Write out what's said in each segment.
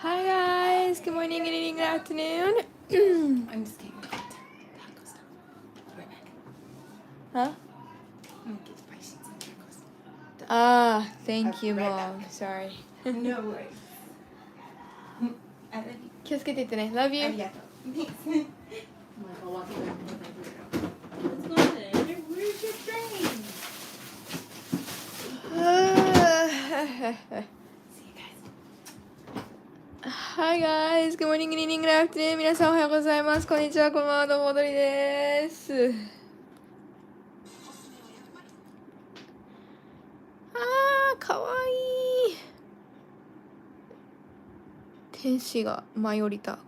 Hi guys, good morning, good evening, good afternoon. I'm just kidding. Taco stuff. Be right back. Huh? I'm gonna get spicy tacos. Ah, thank I'll you, be right Mom. back. Sorry. No worries. I love you. 気をつけていってね. Love you. ありがとう。Thanks. I'm like a walking around with my weirdo. What's going on? Where's your train? See you guys. Hi guys, good morning, good evening, good afternoon. 皆さんおはようございます。こんにちは、こんばんは、どうも、おどりです。かわいい。天使が舞い降りた。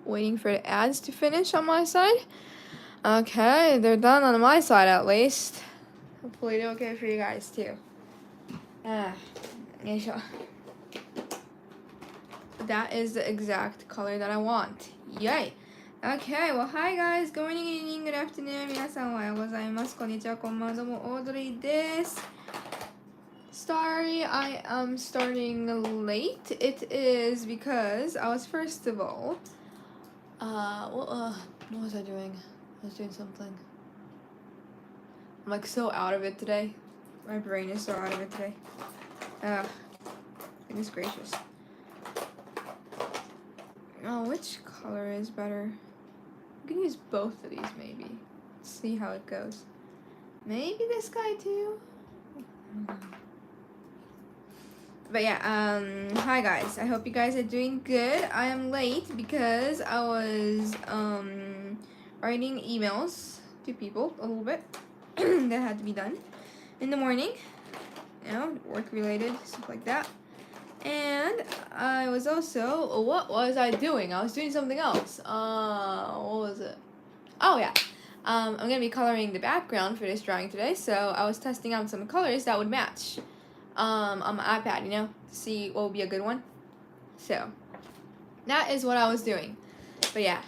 Waiting for the ads to finish on my side. Okay, they're done on my side at least. Hopefully they're okay for you guys too. That is the exact color that I want. Yay! Okay, well hi guys, good morning, good evening, good afternoon. 皆さんおはようございます。こんにちは、こんばんは、どうも、オードリーです。Sorry, I am starting late. It is because I was first of all, what was I doing? I was doing something. I'm like so out of it today. My brain is so out of it today. Goodness gracious. Oh, which color is better? We can use both of these maybe. See how it goes. Maybe this guy too. But yeah, hi guys. I hope you guys are doing good. I am late because I was writing emails to people a little bit that had to be done in the morning. You know, work related, stuff like that. And I was also, what was I doing? I was doing something else. What was it? Oh yeah. I'm gonna be coloring the background for this drawing today, so I was testing out some colors that would match on my iPad, you know, to see what would be a good one. So that is what I was doing. But yeah.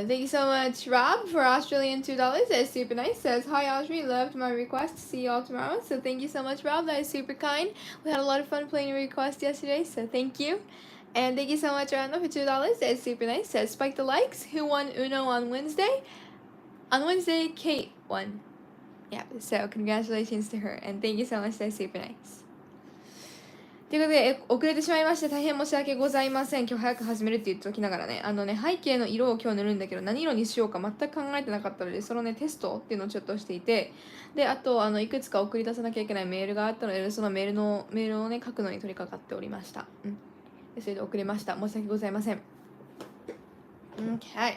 Thank you so much, Rob, for Australian $2. That is super nice. Says, hi, Audrey. Loved my request. See you all tomorrow. So thank you so much, Rob. That is super kind. We had a lot of fun playing your request yesterday, so thank you. And thank you so much, Randa, for $2. That is super nice. Says, spike the likes. Who won Uno on Wednesday? On Wednesday, Kate won. Yeah, so congratulations to her. And thank you so much. That is super nice. ということで、遅れてしまいまして大変申し訳ございません。今日早く始めるって言っておきながらね、背景の色を今日塗るんだけど、何色にしようか全く考えてなかったので、そのね、テストっていうのをちょっとしていて、で、あと、いくつか送り出さなきゃいけないメールがあったので、そのメールをね、書くのに取り掛かっておりました。でそれで遅れました。申し訳ございません。Okay.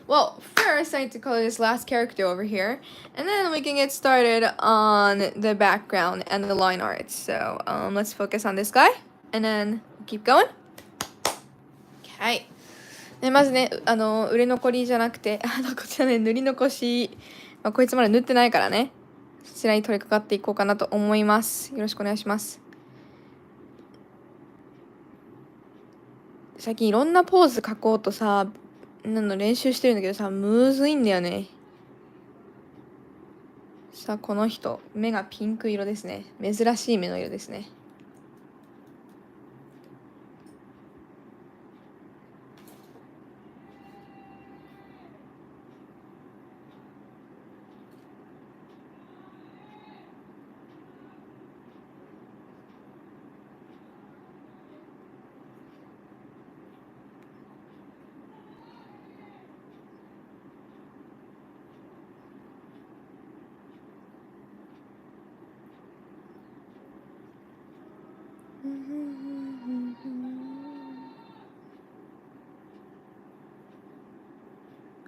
Well, first I need to color this last character over here, and then we can get started on the background and the line art. So let's focus on this guy, and then keep going. Okay. でまずね、売れ残りじゃなくて、こちらね、塗り残し、こいつまだ塗ってないからね、そちらに取り掛かっていこうかなと思います。よろしくお願いします。最近いろんなポーズ描こうとさ、練習してるんだけどさ、むずいんだよね。さあ、この人、目がピンク色ですね。珍しい目の色ですね。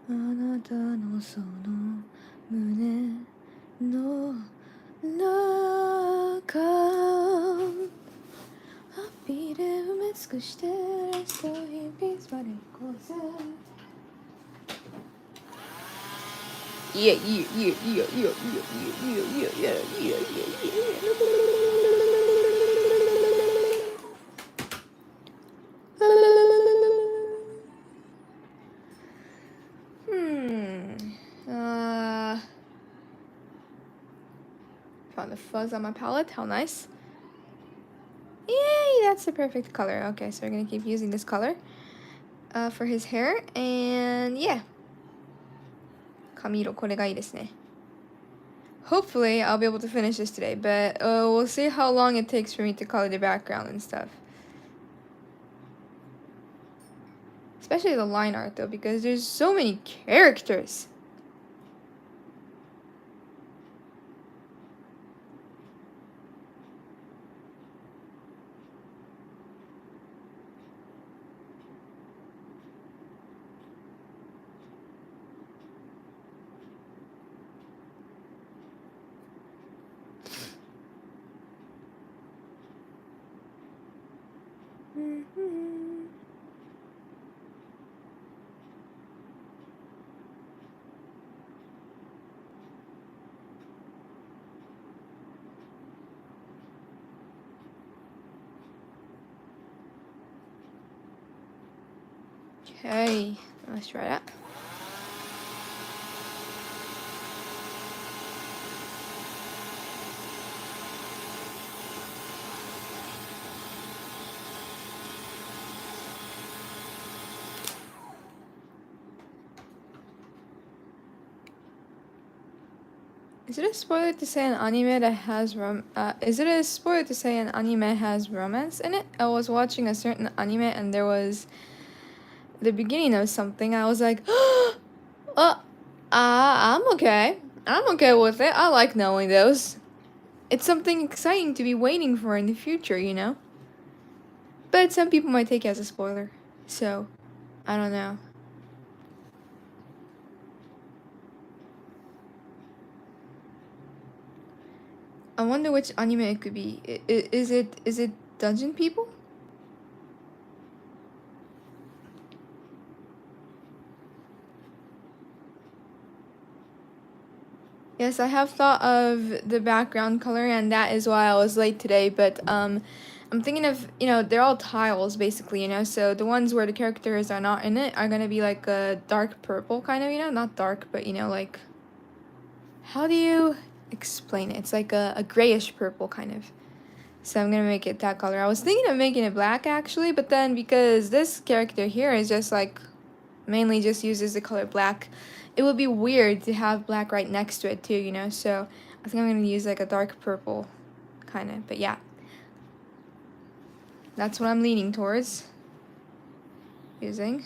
あなたのその胸の中ハッピーで埋め尽くしてラストインピースまで行こうぜ。いやいやいやいやいやいやいやいやいやいやいやいや found a fuzz on my palette. How nice. Yay, that's the perfect color. Okay, so we're gonna keep using this color for his hair. And yeah. 髪色、これがいいですね. Hopefully, I'll be able to finish this today, but we'll see how long it takes for me to color the background and stuff. Especially the line art though, because there's so many characters. Okay, let's try that. Is it a spoiler to say an anime that has is it a spoiler to say an anime has romance in it? I was watching a certain anime and there was the beginning of something. I was like, I'm okay. I'm okay with it. I like knowing those. It's something exciting to be waiting for in the future, you know? But some people might take it as a spoiler. So, I don't know. I wonder which anime it could be. Is it Dungeon People? Yes, I have thought of the background color, and that is why I was late today. But I'm thinking of, they're all tiles basically, so the ones where the characters are not in it are gonna be like a dark purple kind of, not dark, but like, how do you explain it? It's like a grayish purple kind of. So I'm gonna make it that color. I was thinking of making it black actually, but then because this character here is just like mainly just uses the color black, it would be weird to have black right next to it too, so I think I'm gonna use like a dark purple kind of, but yeah, that's what I'm leaning towards using.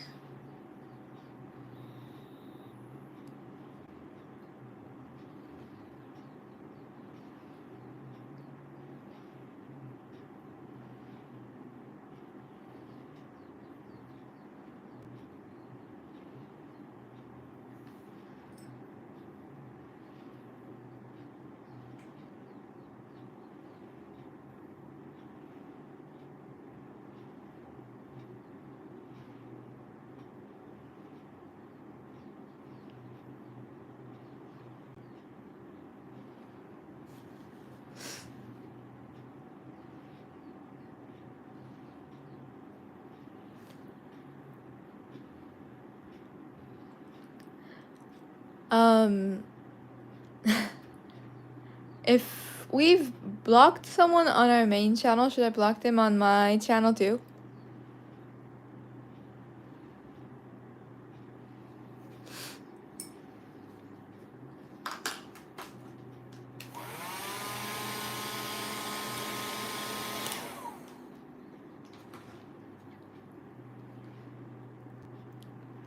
If we've blocked someone on our main channel, should I block them on my channel too?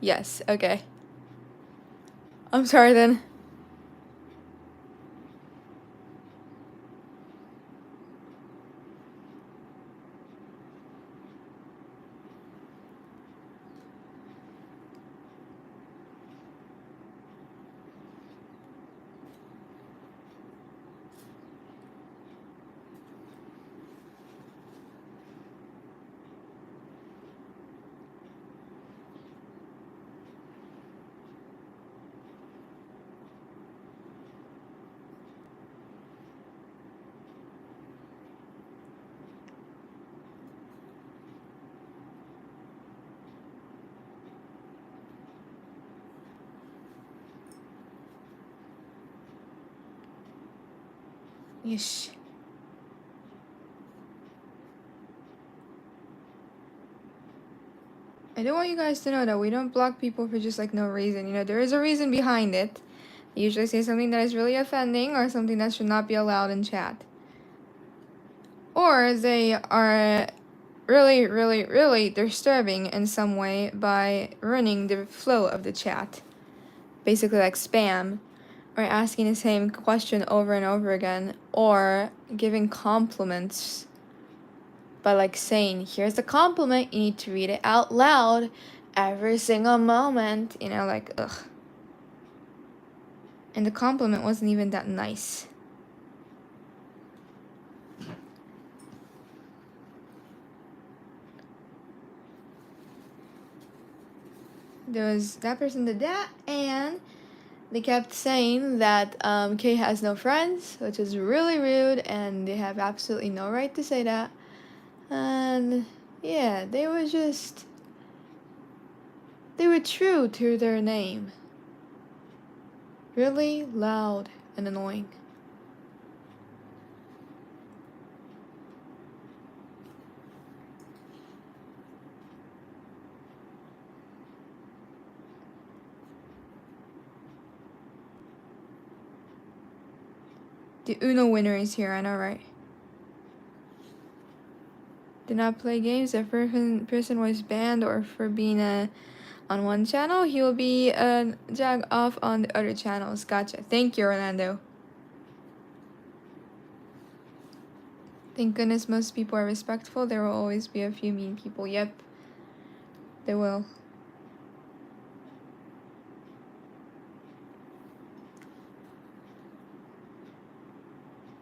Yes, okay. I'm sorry then. Yeesh. I don't want you guys to know that we don't block people for just like no reason. You know, there is a reason behind it. They usually say something that is really offending or something that should not be allowed in chat. Or they are really, really, really disturbing in some way by ruining the flow of the chat. Basically like spam, or asking the same question over and over again, or giving compliments by like saying, here's a compliment, you need to read it out loud every single moment, you know, like, ugh. And the compliment wasn't even that nice. There was that person did that, and they kept saying that Kay has no friends, which is really rude, and they have absolutely no right to say that. And yeah, they were true to their name. Really loud and annoying. The Uno winner is here, I know, right? Did not play games. If person was banned or for being on one channel, he will be jag off on the other channels. Gotcha. Thank you, Orlando. Thank goodness most people are respectful. There will always be a few mean people. Yep. There will.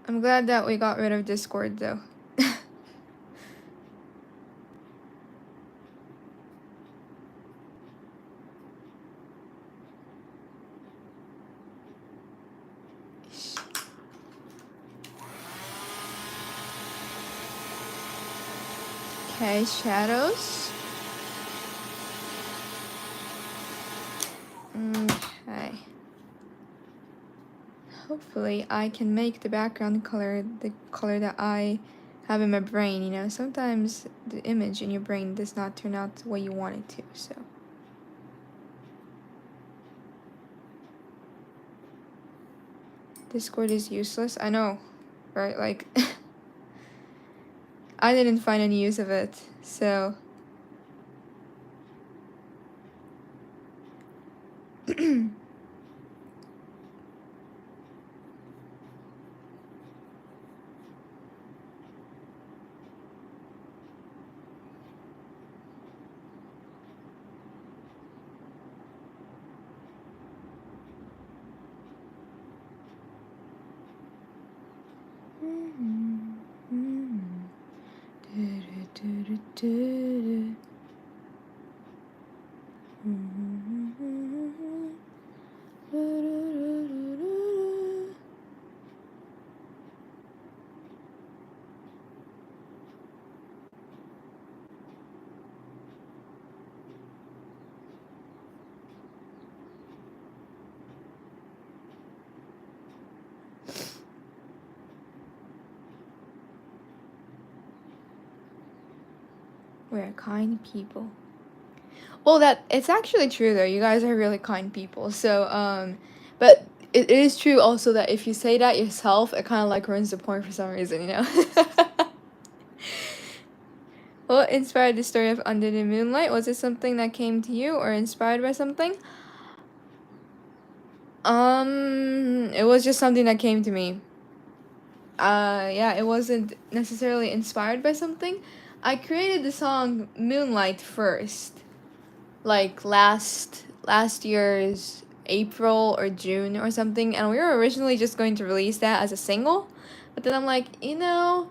I'm glad that we got rid of Discord though. Okay, shadows. Okay. Hopefully I can make the background color the color that I have in my brain, you know. Sometimes the image in your brain does not turn out the way you want it to, so. Discord is useless. I know, right? Like, I didn't find any use of it, so. We're kind people. Well, that it's actually true though. You guys are really kind people. So, but it is true also that if you say that yourself, it kind of like ruins the point for some reason, you know. What inspired the story of Under the Moonlight? Was it something that came to you or inspired by something? It was just something that came to me. Yeah, it wasn't necessarily inspired by something. I created the song Moonlight first, like last year's April or June or something, and we were originally just going to release that as a single, but then I'm like, you know,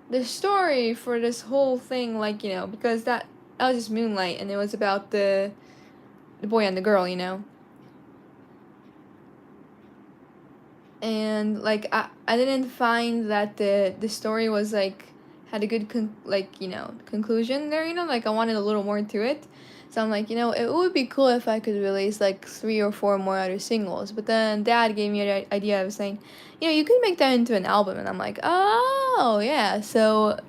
the story for this whole thing, like, you know, because that was just Moonlight, and it was about the boy and the girl, you know. And like I didn't find that the story was like had a good conclusion there, you know, like I wanted a little more to it. So I'm like, it would be cool if I could release like 3 or 4 more other singles. But then Dad gave me the idea of saying, you could make that into an album. And I'm like, oh, yeah. So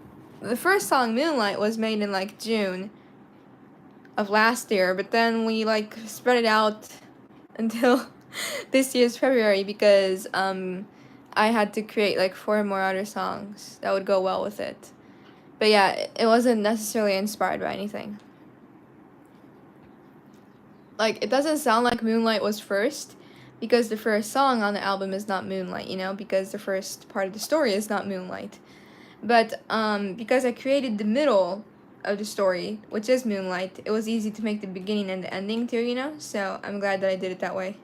the first song, Moonlight, was made in like June of last year. But then we like spread it out until this year's February because I had to create like 4 more other songs that would go well with it. But yeah, it wasn't necessarily inspired by anything. Like, it doesn't sound like Moonlight was first because the first song on the album is not Moonlight, because the first part of the story is not Moonlight. But because I created the middle of the story, which is Moonlight, it was easy to make the beginning and the ending too, So I'm glad that I did it that way.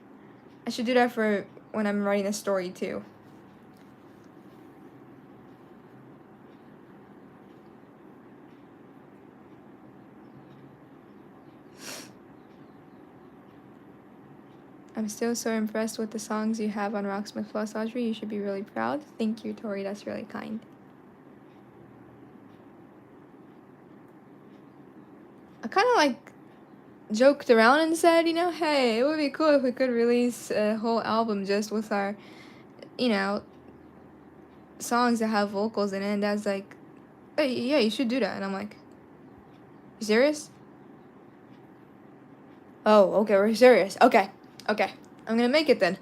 I should do that for when I'm writing a story too. I'm still so impressed with the songs you have on Rocksmith Plus, Audrey. You should be really proud. Thank you, Tori. That's really kind. I kind of like joked around and said, hey, it would be cool if we could release a whole album just with our, songs that have vocals in it. And Dad's like, hey, yeah, you should do that. And I'm like, you serious? Oh, okay, we're serious. Okay. I'm gonna make it then.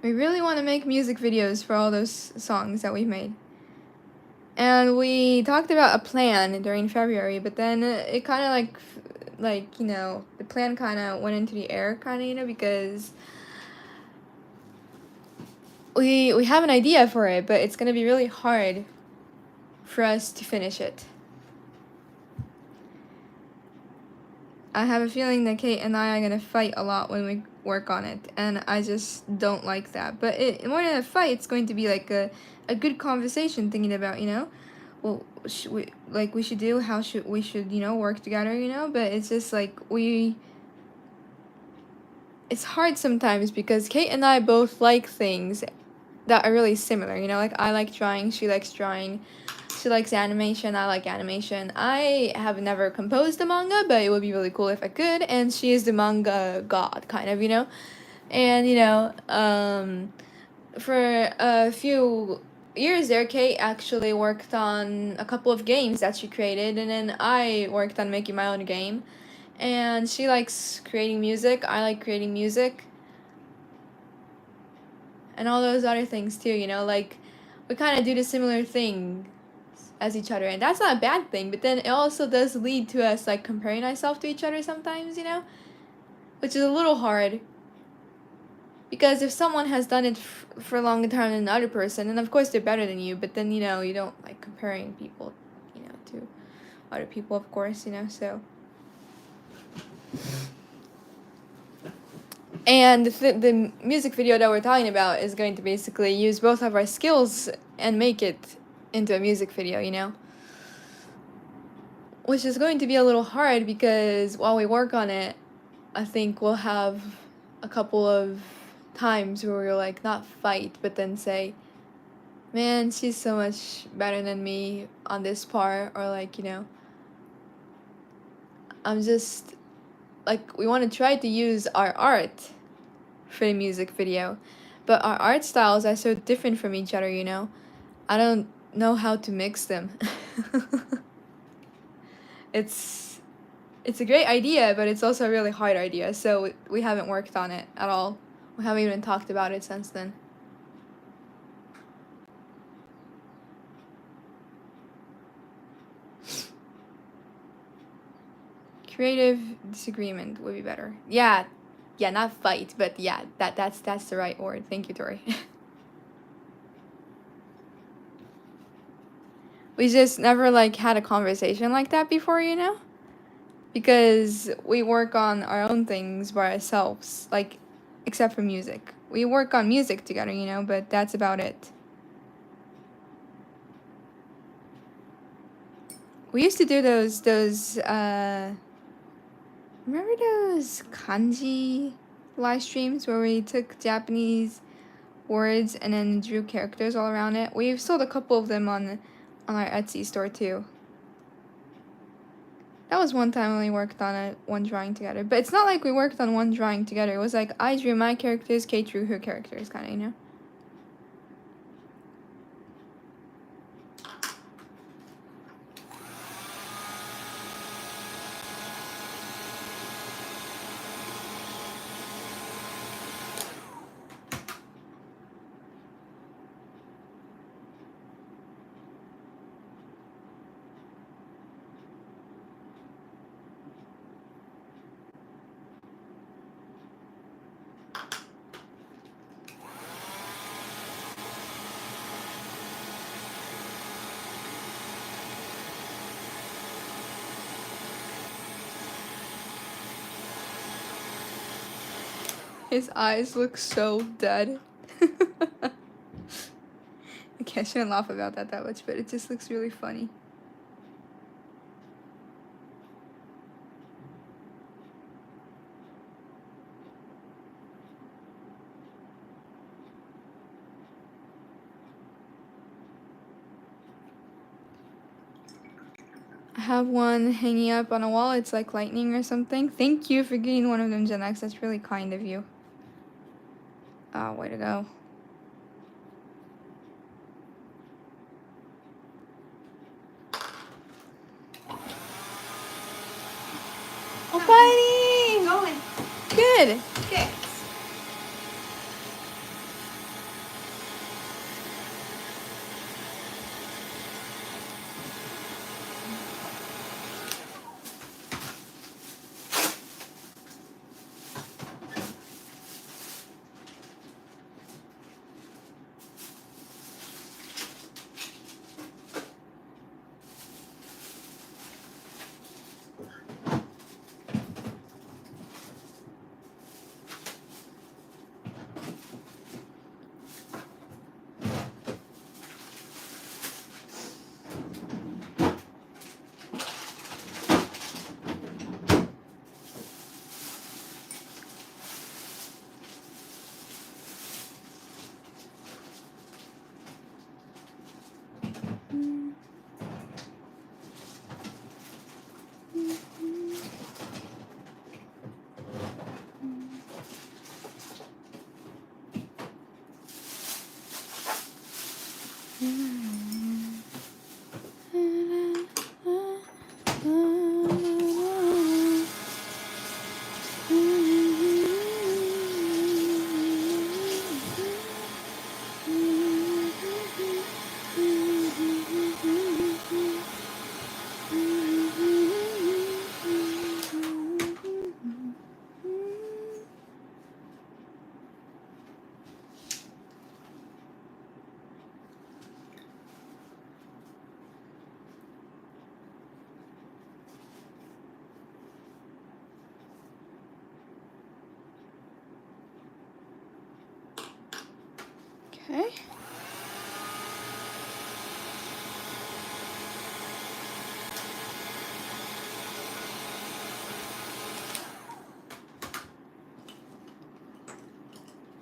We really want to make music videos for all those songs that we've made. And we talked about a plan during February, but then it kind of the plan kind of went into the air, kind of, because we have an idea for it, but it's going to be really hard for us to finish it. I have a feeling that Kate and I are going to fight a lot when we work on it, and I just don't like that. But more than a fight, it's going to be like a good conversation, thinking about, well, we should do, how should we work together, but it's just like it's hard sometimes because Kate and I both like things that are really similar, like I like drawing, she likes drawing, she likes animation, I like animation. I have never composed a manga, but it would be really cool if I could, and she is the manga god, kind of, and for a few years there, Kate actually worked on a couple of games that she created, and then I worked on making my own game. And she likes creating music, I like creating music, and all those other things too, like we kind of do the similar thing as each other, and that's not a bad thing, but then it also does lead to us like comparing ourselves to each other sometimes, which is a little hard. Because if someone has done it for a longer time than another person, and of course they're better than you, but then, you don't like comparing people, to other people, of course, so. And the music video that we're talking about is going to basically use both of our skills and make it into a music video, Which is going to be a little hard because while we work on it, I think we'll have a couple of times where we'll like not fight, but then say, man, she's so much better than me on this part, or like, I'm just like, we want to try to use our art for the music video, but our art styles are so different from each other, I don't know how to mix them. It's a great idea, but it's also a really hard idea, so we haven't worked on it at all. We haven't even talked about it since then. Creative disagreement would be better. Yeah, not fight, but yeah, that's the right word. Thank you, Tori. We just never like had a conversation like that before, because we work on our own things by ourselves, like, except for music. We work on music together, but that's about it. We used to do those remember those kanji live streams where we took Japanese words and then drew characters all around it. We've sold a couple of them on our Etsy store too. That was one time when we worked on one drawing together. But it's not like we worked on one drawing together. It was like I drew my characters, Kate drew her characters, kind of, you know? His eyes look so dead. Okay, I shouldn't laugh about that much, but it just looks really funny. I have one hanging up on a wall. It's like lightning or something. Thank you for getting one of them, Gen X. That's really kind of you. Oh, way to go. Oh, buddy! Going. Good. Okay. Okay.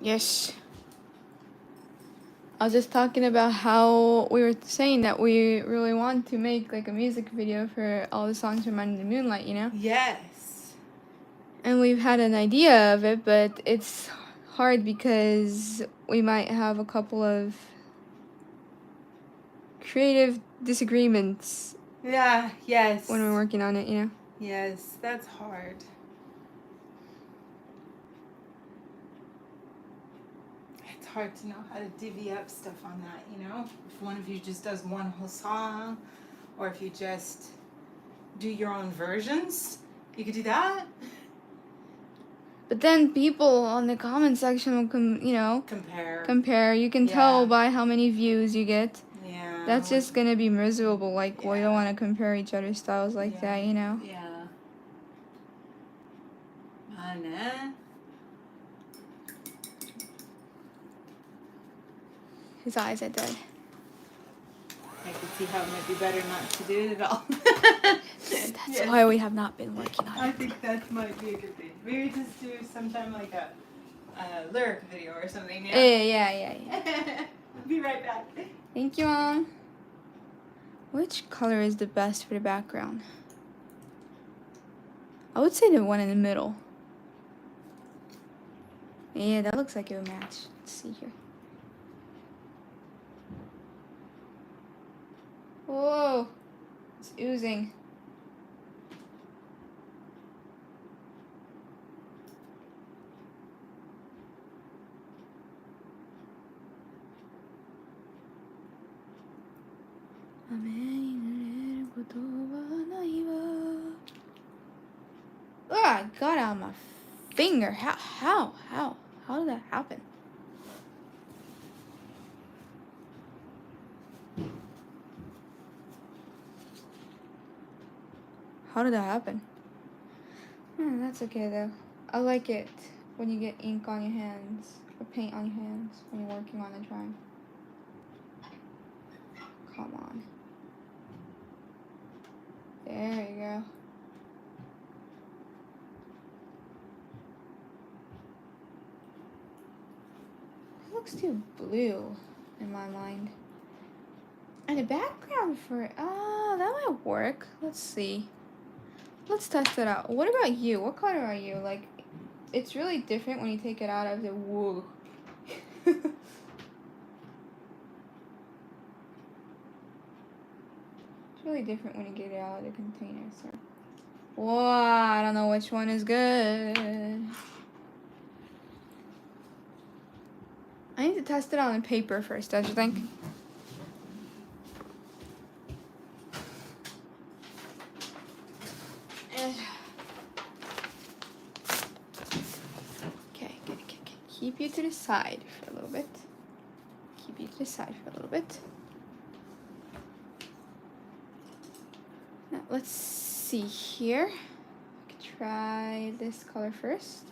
Yes. I was just talking about how we were saying that we really want to make like a music video for all the songs from Under the Moonlight, you know? Yes. And we've had an idea of it, but it's hard because we might have a couple of creative disagreements Yeah, yes. when we're working on it, you know? Yes, that's hard. It's hard to know how to divvy up stuff on that, you know? If one of you just does one whole song, or if you just do your own versions, you could do that. But then people on the comment section will compare. You can tell Yeah. by how many views you get. Yeah. That's just gonna be miserable. Like, we Yeah. don't want to compare each other's styles like that, you know? Yeah. Anna. His eyes are dead. I can see how it might be better not to do it at all. That's why we have not been working on it. I think that might be a good thing. Maybe just do sometime like a lyric video or something. Yeah. Be right back. Thank you, Mom. Which color is the best for the background? I would say the one in the middle. Yeah, that looks like it would match. Let's see here. Whoa, it's oozing. Oh, I got it on my finger. How did that happen? How did that happen? That's okay though. I like it when you get ink on your hands or paint on your hands when you're working on a drawing. Come on. There you go. It looks too blue in my mind. And the background for it, that might work. Let's see. Let's test it out. What about you? What color are you? Like, it's really different when you take it out of the wool. It's really different when you get it out of the container, so. Whoa, I don't know which one is good. I need to test it on paper first, don't you think? Okay. Keep you to the side for a little bit. Now, let's see here. I could try this color first.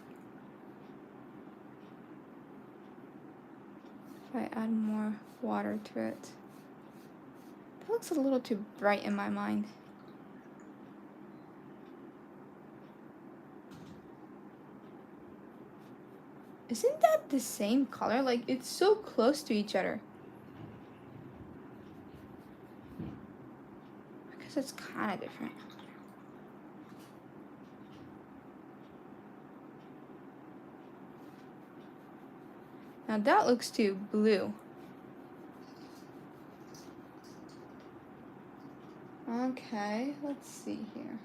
If I add more water to it. That looks a little too bright in my mind. Isn't that the same color? Like, it's so close to each other. I guess it's kind of different. Now that looks too blue. Okay, let's see here.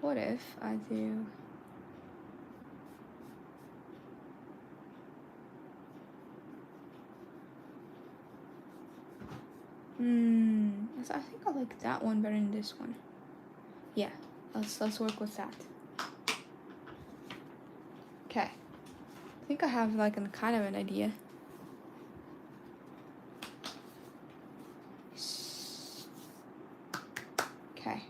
What if I do... I think I like that one better than this one. Yeah, let's work with that. Okay. I think I have like kind of an idea. Okay.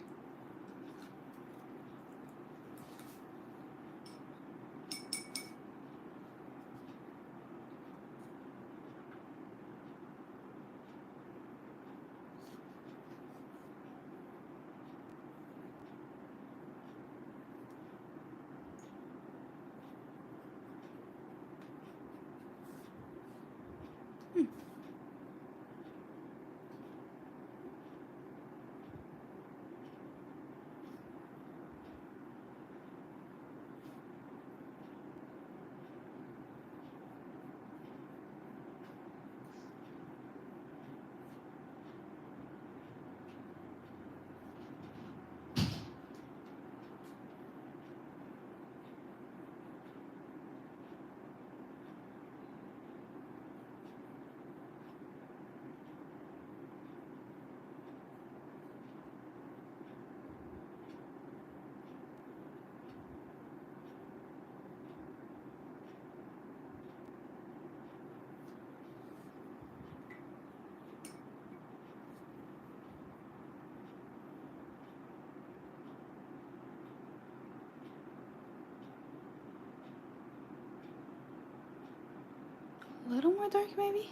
A little more dark, maybe?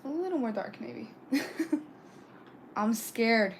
A little more dark, maybe. I'm scared.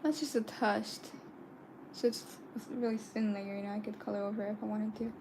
That's just a test. So it's a really thin layer, you know, I could color over it if I wanted to.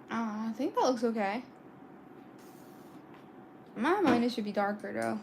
I think that looks okay. In my mind, it should be darker though.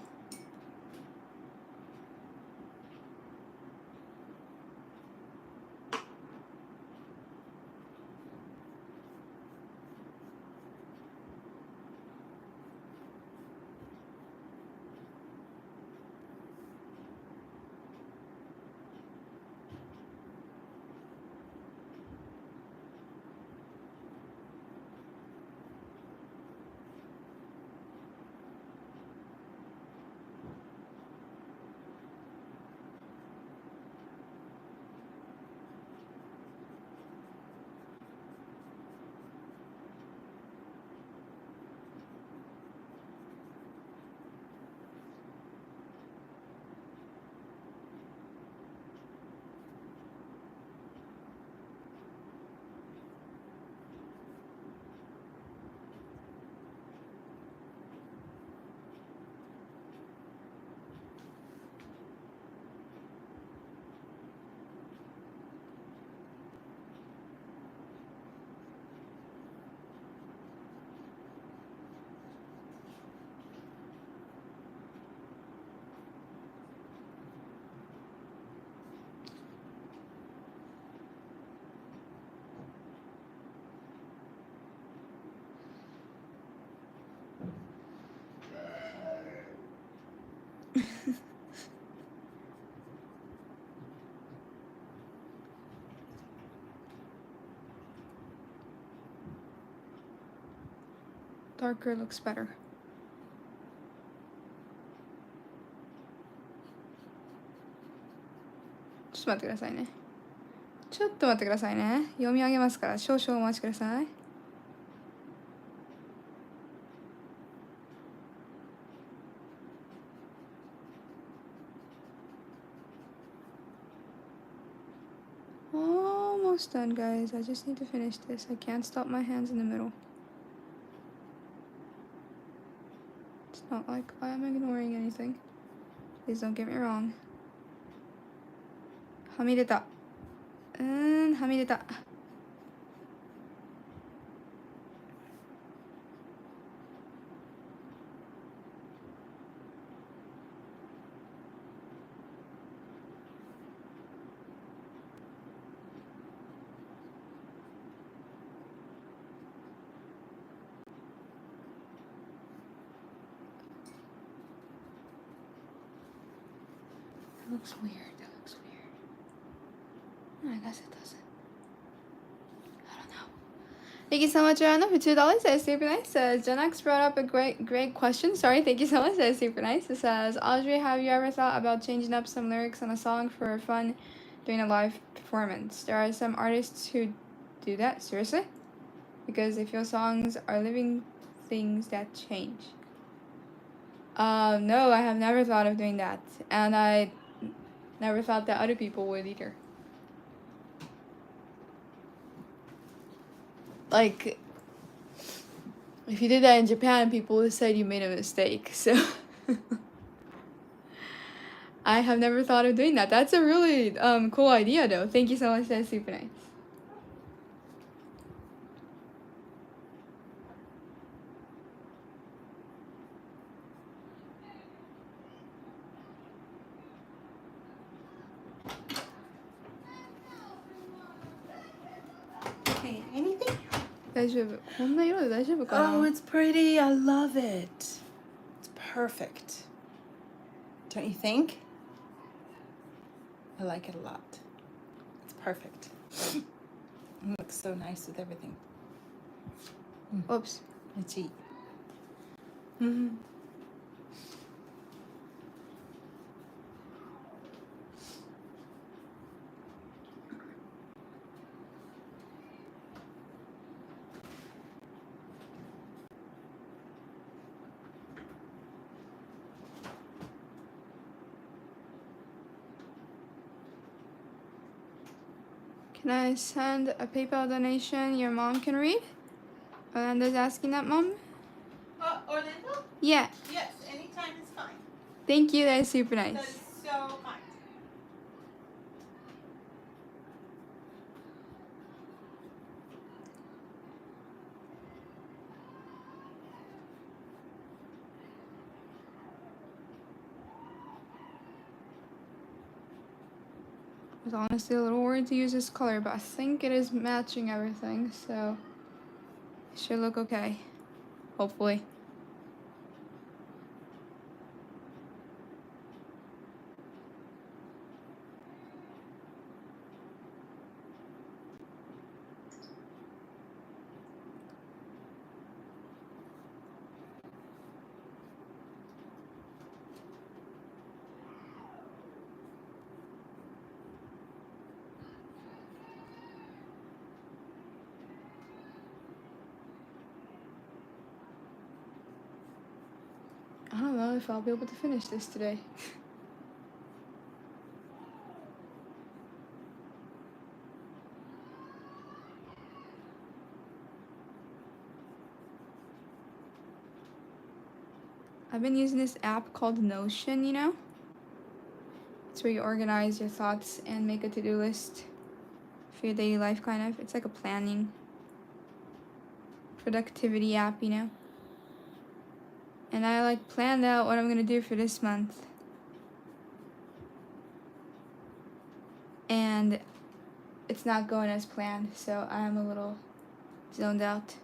Darker looks better. Just 待ってくださいね。ちょっと待ってくださいね。読み上げますから少々お待ちください。Almost done, guys. I just need to finish this. I can't stop my hands in the middle. It's not like I am ignoring anything. Please don't get me wrong. はみ出た。はみ出た。That looks weird. That looks weird. I guess it doesn't. I don't know. Thank you so much, Joanna, for $2. That's super nice. Says Jenax brought up a great question. Sorry, thank you so much. That's super nice. It says, Audrey, have you ever thought about changing up some lyrics on a song for fun during a live performance? There are some artists who do that. Seriously? Because they feel songs are living things that change. No, I have never thought of doing that, and I never thought that other people would either. Like, if you did that in Japan, people would say you made a mistake. So I have never thought of doing that. That's a really cool idea, though. Thank you so much. That's super nice. 大丈夫。こんな色で大丈夫かな？ Oh, it's pretty. I love it. It's perfect. Don't you think? I like it a lot. It's perfect. It looks so nice with everything. Oops. Itchy. Mm-hmm. Can I send a PayPal donation your mom can read? Orlando's asking that, Mom? Orlando? Yeah. Yes, anytime is fine. Thank you. That is super nice. That is so kind. I was honestly a little worried to use this color, but I think it is matching everything, so it should look okay. Hopefully. I don't know if I'll be able to finish this today. I've been using this app called Notion, you know? It's where you organize your thoughts and make a to-do list for your daily life, kind of. It's like a planning, productivity app, you know? And I like planned out what I'm gonna do for this month. And it's not going as planned, so I am a little zoned out.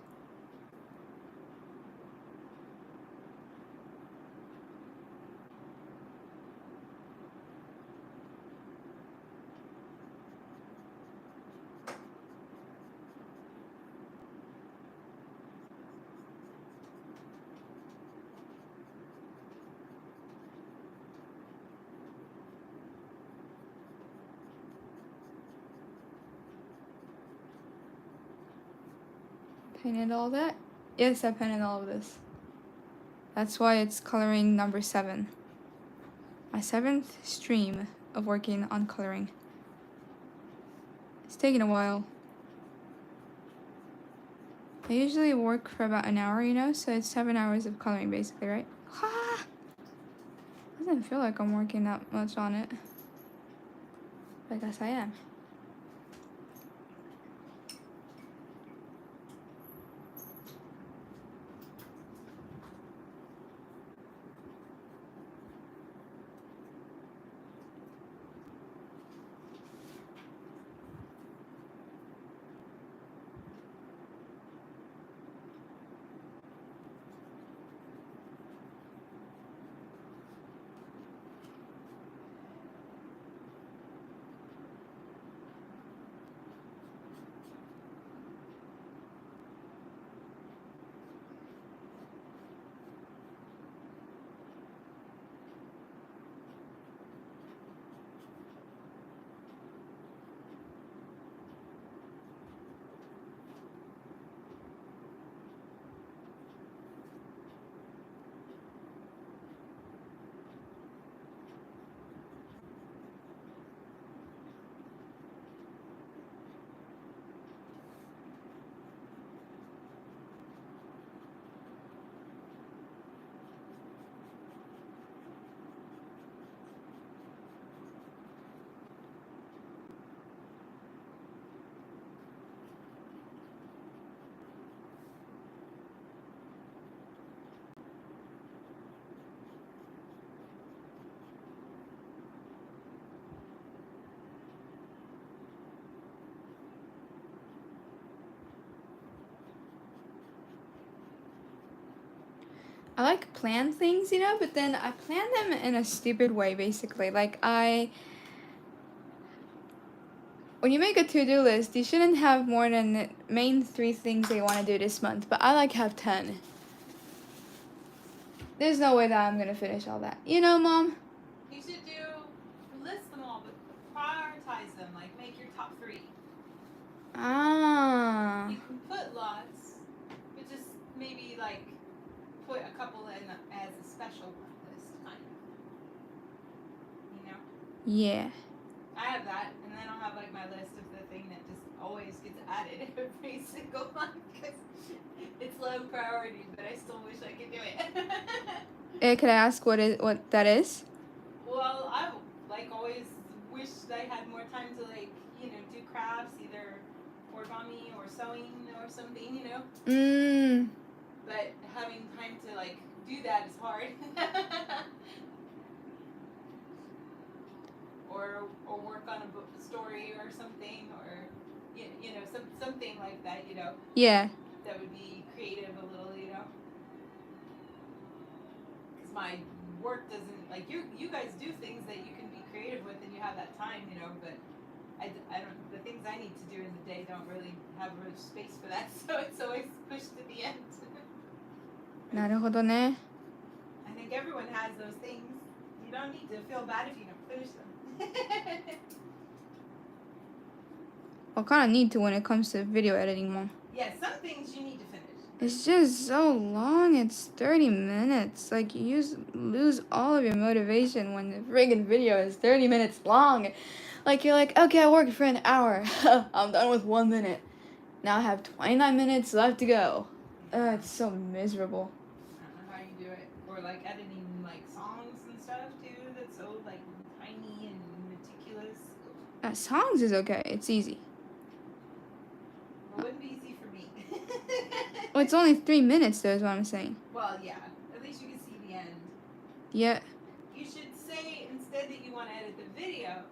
Painted all that? Yes, I painted all of this. That's why it's coloring number 7. My 7th stream of working on coloring. It's taking a while. I usually work for about an hour, you know, so it's 7 hours of coloring basically, right? Ah! Doesn't feel like I'm working that much on it. But I guess I am. I like plan things, but then I plan them in a stupid way, basically. When you make a to-do list, you shouldn't have more than the main 3 things that you want to do this month, but I have 10. There's no way that I'm gonna finish all that. Mom? You should list them all, but prioritize them. Like, make your top 3. Ah. You can put lots, but just maybe, like, put a couple in as a special list, kind of. Yeah. I have that, and then I'll have, like, my list of the thing that just always gets added every single month, because it's low priority, but I still wish I could do it. Could I ask what that is? Well, I, like, always wished I had more time to, like, do crafts, either origami or sewing or something, But having time to, like, do that is hard. or work on a book story or something, or something like that, Yeah. that would be creative a little, because my work doesn't, like, you guys do things that you can be creative with and you have that time, but I don't, the things I need to do in the day don't really have much space for that, so it's always pushed to the end. なるほどね。 I think everyone has those things. You don't need to feel bad if you don't finish them. I kind of need to when it comes to video editing, Mom. Yeah, some things you need to finish. It's just so long. It's 30 minutes. Like, you lose all of your motivation when the friggin' video is 30 minutes long. Like, you're like, okay, I worked for an hour. I'm done with 1 minute. Now I have 29 minutes left to go. It's so miserable. I don't know how you do it. Or, like, editing, like, songs and stuff, too. That's so, like, tiny and meticulous. Songs is okay. It's easy. It wouldn't be easy for me. Well, it's only 3 minutes, though, is what I'm saying. Well, yeah. At least you can see the end. Yeah. You should say, instead that you want to edit the video,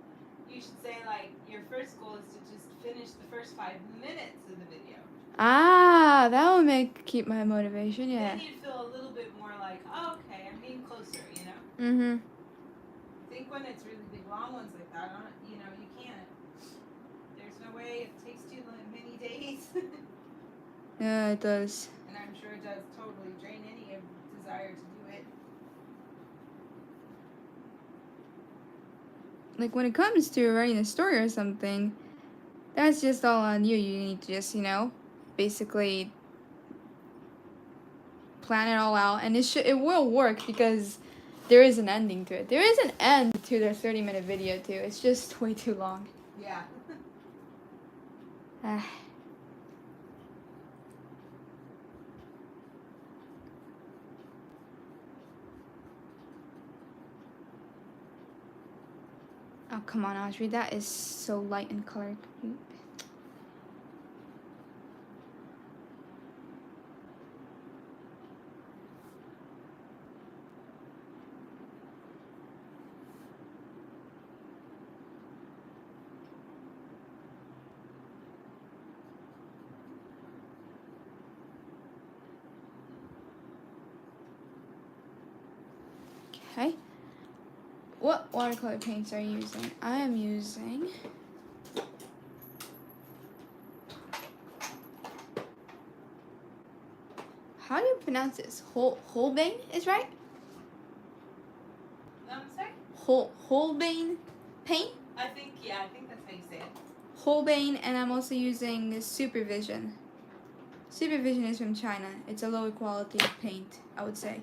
you should say, like, your first goal is to just finish the first 5 minutes of the video. Ah, that would keep my motivation, yeah. Then you'd feel a little bit more like, oh, okay, I'm getting closer, Mm-hmm. I think when it's really big, long ones like that, you can't. There's no way. It takes too many days. Yeah, it does. And I'm sure it does totally drain any desire to do it. Like, when it comes to writing a story or something, that's just all on you. You need to just, basically plan it all out, and it will work because there is an ending to it. There is an end to their 30-minute video too. It's just way too long. Yeah. Oh, come on, Audrey. That is so light in color. Okay. What watercolor paints are you using? I am using how do you pronounce this? Holbein is right? I'm sorry? Holbein paint? I think that's how you say it. Holbein, and I'm also using Supervision. Supervision is from China. It's a lower quality paint, I would say.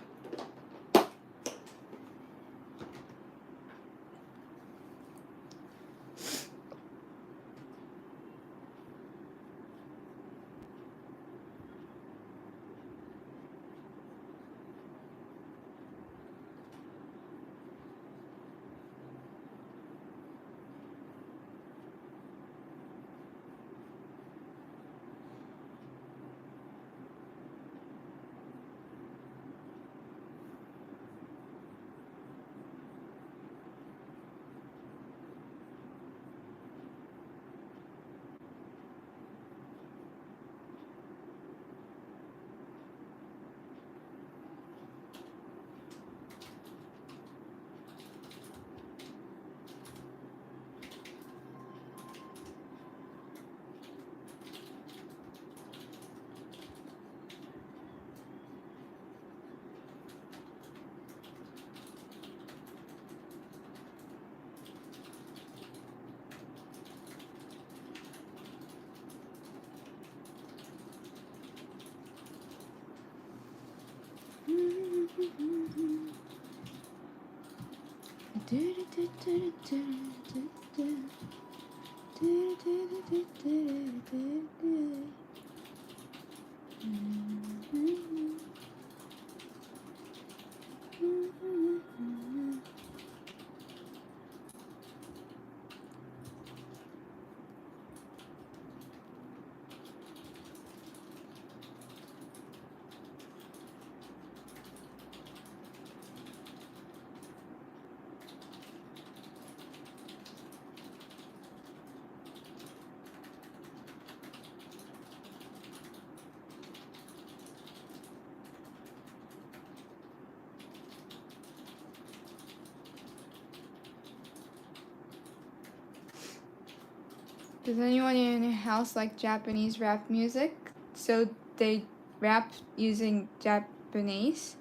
Does anyone in your house like Japanese rap music? So they rap using Japanese?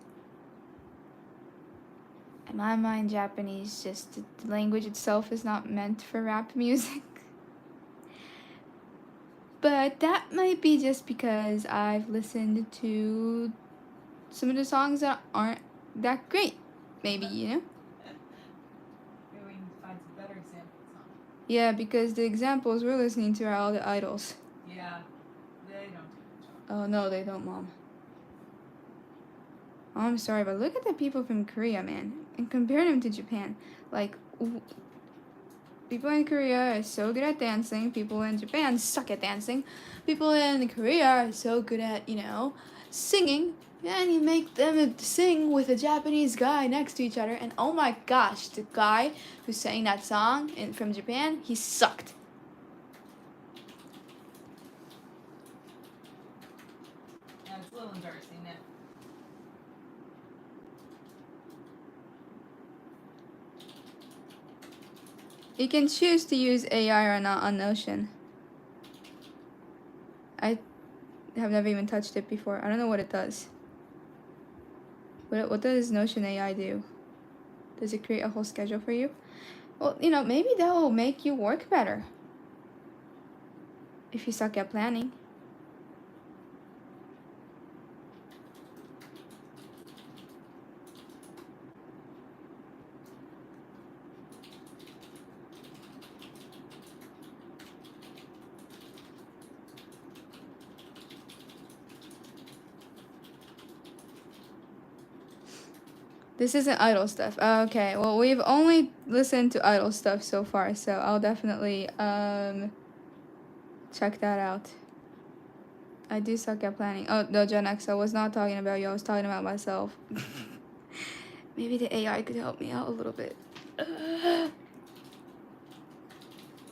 In my mind, Japanese, just the language itself is not meant for rap music. But that might be just because I've listened to some of the songs that aren't that great. Maybe, you know? Maybe we can find some better examples, huh? Yeah, because the examples we're listening to are all the idols. Yeah, they don't do a good job. Oh, no, they don't, Mom. Oh, I'm sorry, but look at the people from Korea, man. And compare them to Japan. Like, people in Korea are so good at dancing. People in Japan suck at dancing. People in Korea are so good at, singing. And you make them sing with a Japanese guy next to each other. And oh my gosh, the guy who sang that song from Japan, he sucked. Yeah, it's a little embarrassing, isn't it? You can choose to use AI or not on Notion. I have never even touched it before. I don't know what it does. What does Notion AI do? Does it create a whole schedule for you? Well, maybe that will make you work better. If you suck at planning. This isn't idol stuff. Okay, well, we've only listened to idol stuff so far, so I'll definitely check that out. I do suck at planning. Oh, no, Gen X, I was not talking about you. I was talking about myself. Maybe the AI could help me out a little bit.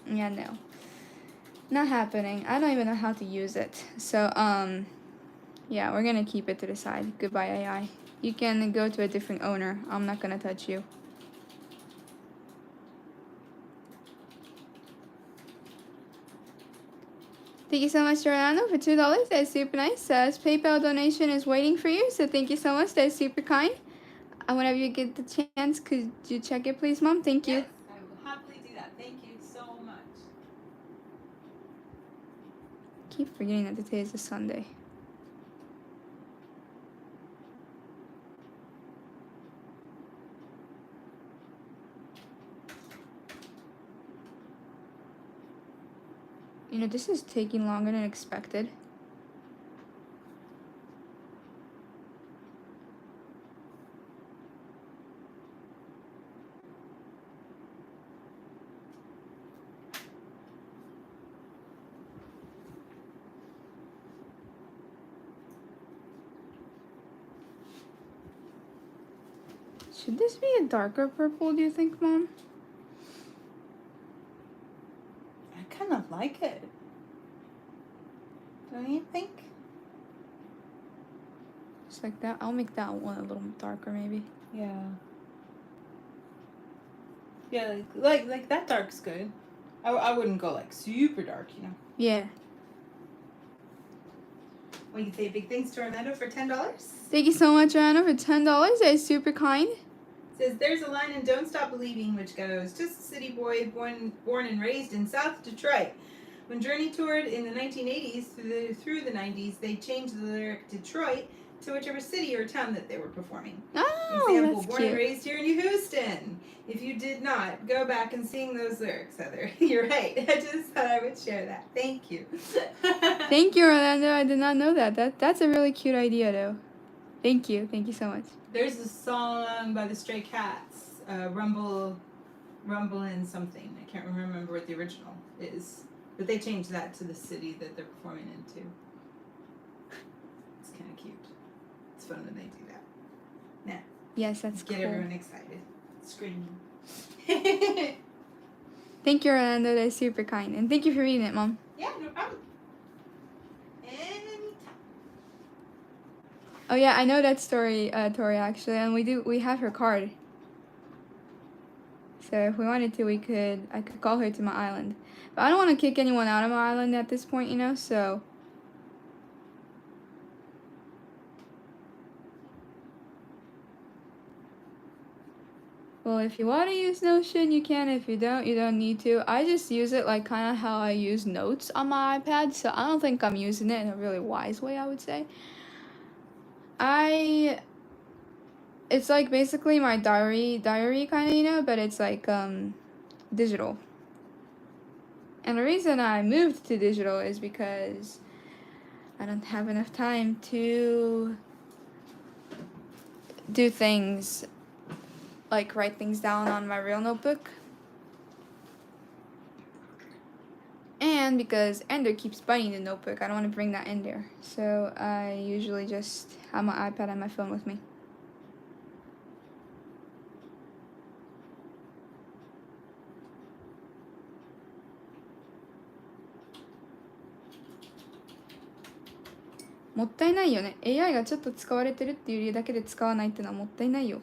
Yeah, no. Not happening. I don't even know how to use it. So, yeah, we're gonna keep it to the side. Goodbye, AI. You can go to a different owner. I'm not gonna touch you. Thank you so much, Giordano, for $2. That's super nice. Says PayPal donation is waiting for you. So thank you so much. That's super kind. Whenever you get the chance, could you check it, please, Mom? Thank you. Yes, I will happily do that. Thank you so much. Keep forgetting that today is a Sunday. This is taking longer than expected. Should this be a darker purple, do you think, Mom? I kind of like it. Don't you think? Just like that. I'll make that one a little darker, maybe. Yeah. Yeah, like that dark's good. I wouldn't go like super dark, Yeah. Well, you say big thanks to Orlando for $10. Thank you so much, Anna, for $10. That's super kind. Says there's a line in Don't Stop Believing which goes, just a city boy born and raised in South Detroit. When Journey toured in the 1980s through the 90s, they changed the lyric Detroit to whichever city or town that they were performing. Oh, Example, that's born and cute. raised here in Houston. If you did not, go back and sing those lyrics, Heather. You're right. I just thought I would share that. Thank you. Thank you, Orlando. I did not know that. That's a really cute idea, though. Thank you. Thank you so much. There's a song by the Stray Cats, Rumble and something. I can't remember what the original is. But they changed that to the city that they're performing into. It's kind of cute. It's fun when they do that. Yes, that's Get cool. everyone excited. Screaming. Thank you, Orlando. That's super kind. And thank you for reading it, Mom. Yeah, no problem. Anytime. Oh yeah, I know that story, Tori, actually, and we have her card. So if we wanted to, I could call her to my island. But I don't want to kick anyone out of my island at this point, you know, so. Well, if you want to use Notion, you can. If you don't need to. I just use it like kind of how I use notes on my iPad, so I don't think I'm using it in a really wise way, I would say. It's like basically my diary kind of, you know, but it's like digital. And the reason I moved to digital is because I don't have enough time to do things like write things down on my real notebook. And because Ender keeps biting the notebook, I don't want to bring that in there. So I usually just have my iPad and my phone with me.もったいないよね。AI がちょっと使われてるっていう理由だけで使わないっていうのはもったいないよ。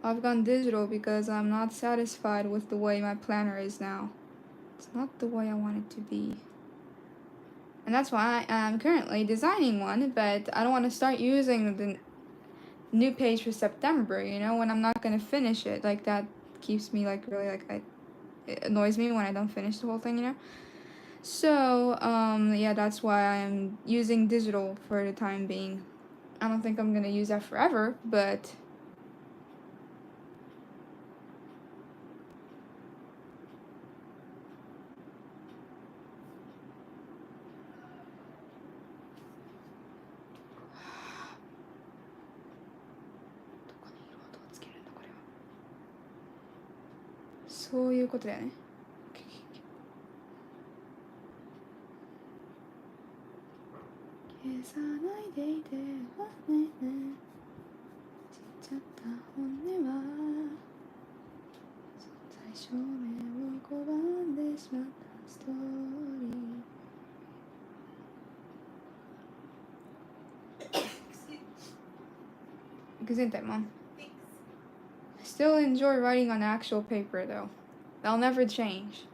I've gone digital because I'm not satisfied with the way my planner is now. It's not the way I want it to be. And that's why I'm currently designing one, but I don't want to start using the new page for September, you know, when I'm not going to finish it. Like, that keeps me, like, really, like, it annoys me when I don't finish the whole thing, you know? So, yeah, that's why I'm using digital for the time being. I don't think I'm going to use that forever, but...そういうことだよね。消さないでいてはねね。ちっちゃった本音は存在証明を拒んでしまったストーリー。Gesundheit, Mom. I still enjoy writing on actual paper, though. That'll never change.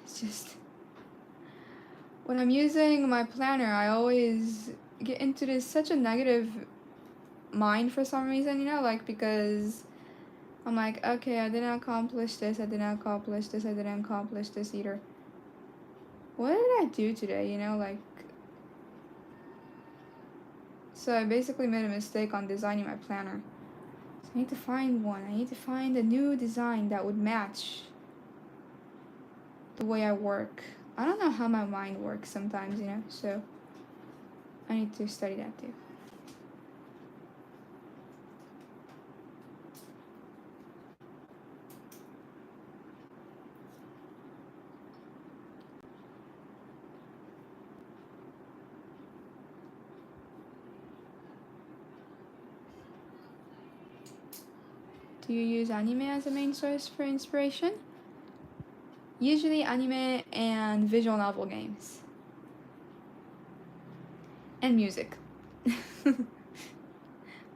It's just... When I'm using my planner, I always get into this such a negative mind for some reason, you know? Like, because I'm like, okay, I didn't accomplish this, I didn't accomplish this, I didn't accomplish this either. What did I do today, you know? Like... So I basically made a mistake on designing my planner. So I need to find one. I need to find a new design that would match the way I work. I don't know how my mind works sometimes, you know, so I need to study that too. Do you use anime as a main source for inspiration? Usually anime and visual novel games. And music.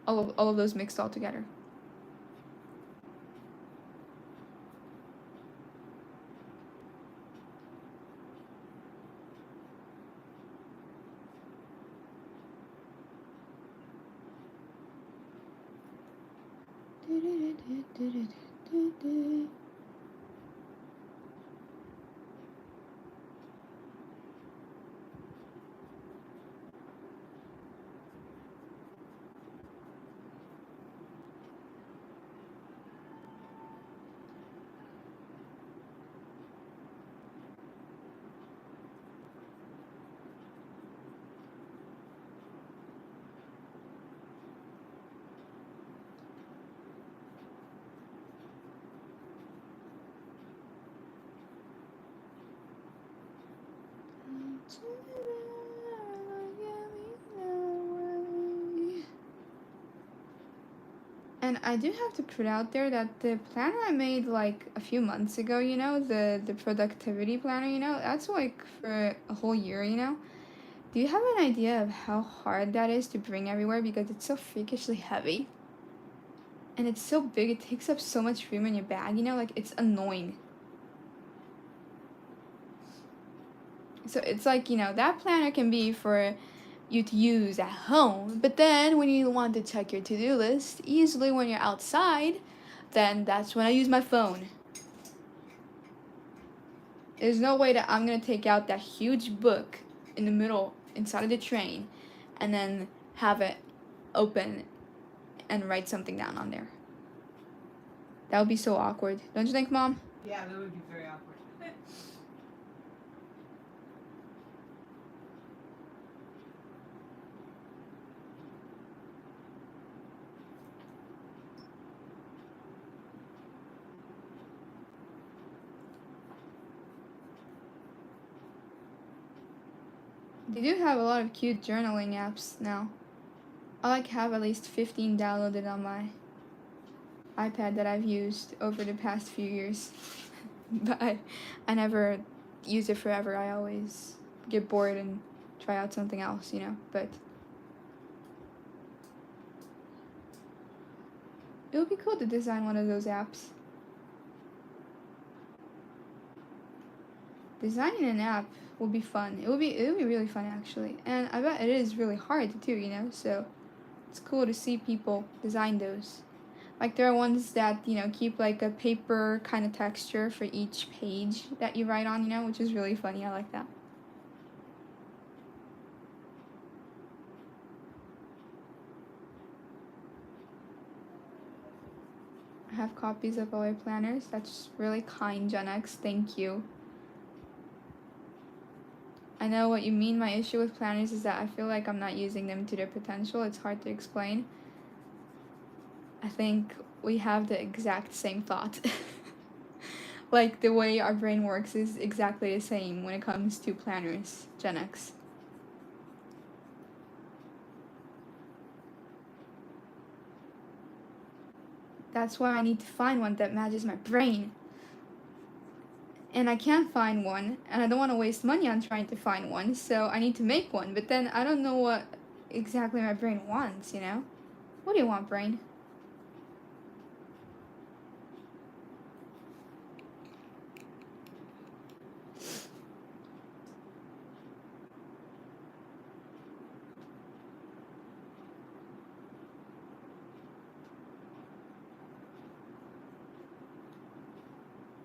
all of those mixed all together. And I do have to put out there that the planner I made like a few months ago, you know, the productivity planner, you know, that's like for a whole year, you know. Do you have an idea of how hard that is to bring everywhere because it's so freakishly heavy? And it's so big, it takes up so much room in your bag, you know, like it's annoying. So it's like, you know, that planner can be for you to use at home, but then when you want to check your to-do list, easily when you're outside, then that's when I use my phone. There's no way that I'm gonna take out that huge book in the middle inside of the train and then have it open and write something down on there. That would be so awkward. Don't you think, Mom? Yeah, that would be very awkward. They do have a lot of cute journaling apps now. I like have at least 15 downloaded on my iPad that I've used over the past few years. But I never use it forever. I always get bored and try out something else, you know. But it would be cool to design one of those apps. Designing an app will be fun. It would be really fun actually. And I bet it is really hard too, you know. So it's cool to see people design those. Like there are ones that, you know, keep like a paper kind of texture for each page that you write on, you know, which is really funny. I like that. I have copies of all your planners. That's really kind, Gen X. Thank you. I know what you mean. My issue with planners is that I feel like I'm not using them to their potential. It's hard to explain. I think we have the exact same thought. Like the way our brain works is exactly the same when it comes to planners, Gen X. That's why I need to find one that matches my brain. And I can't find one, and I don't want to waste money on trying to find one, so I need to make one. But then I don't know what exactly my brain wants, you know? What do you want, brain?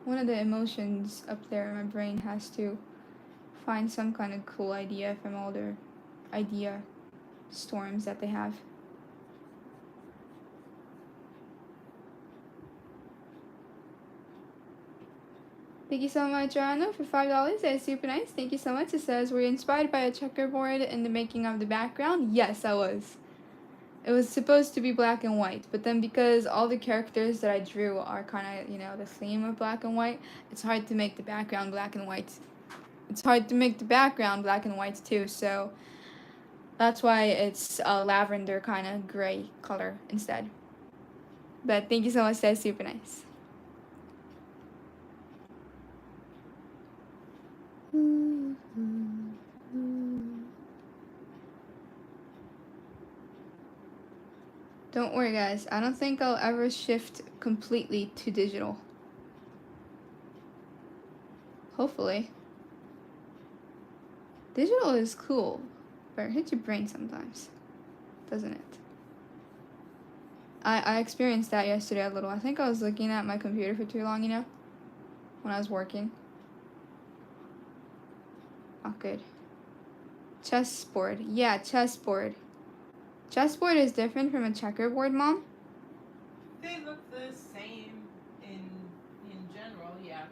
One of the emotions up there in my brain has to find some kind of cool idea from all their idea storms that they have. Thank you so much, Joanna, for $5. That is super nice. Thank you so much. It says, were you inspired by a checkerboard in the making of the background? Yes, I was. It was supposed to be black and white, but then because all the characters that I drew are kind of, you know, the theme of black and white, it's hard to make the background black and white. It's hard to make the background black and white too, so that's why it's a lavender kind of gray color instead. But thank you so much. That's super nice. Don't worry, guys. I don't think I'll ever shift completely to digital. Hopefully. Digital is cool, but it hits your brain sometimes, doesn't it? I experienced that yesterday a little. I think I was looking at my computer for too long, you know, when I was working. Not good. Chessboard. Yeah, chessboard. Chessboard is different from a checkerboard, Mom? They look the same in general, yeah.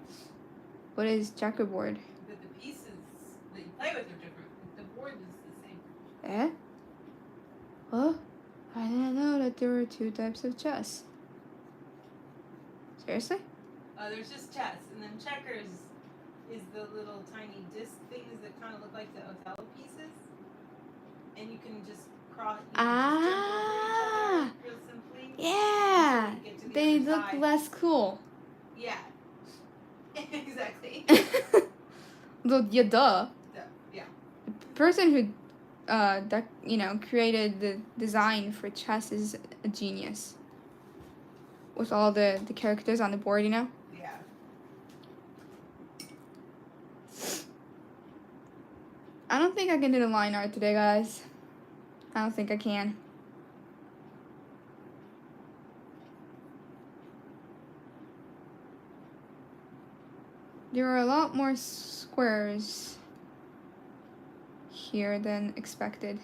What is checkerboard? But the pieces that you play with are different. The board is the same. Eh? Oh? I didn't know that there were two types of chess. Seriously? There's just chess, and then checkers is the little tiny disc things that kind of look like the Othello pieces, and you can just cross. You can just jump over each other real simply. Yeah. until you get to the They other look side. less cool. Yeah. Exactly. Yeah, duh. Yeah. The person who, created the design for chess is a genius. With all the characters on the board, you know? Yeah. I don't think I can do the line art today, guys. I don't think I can. There are a lot more squares here than expected.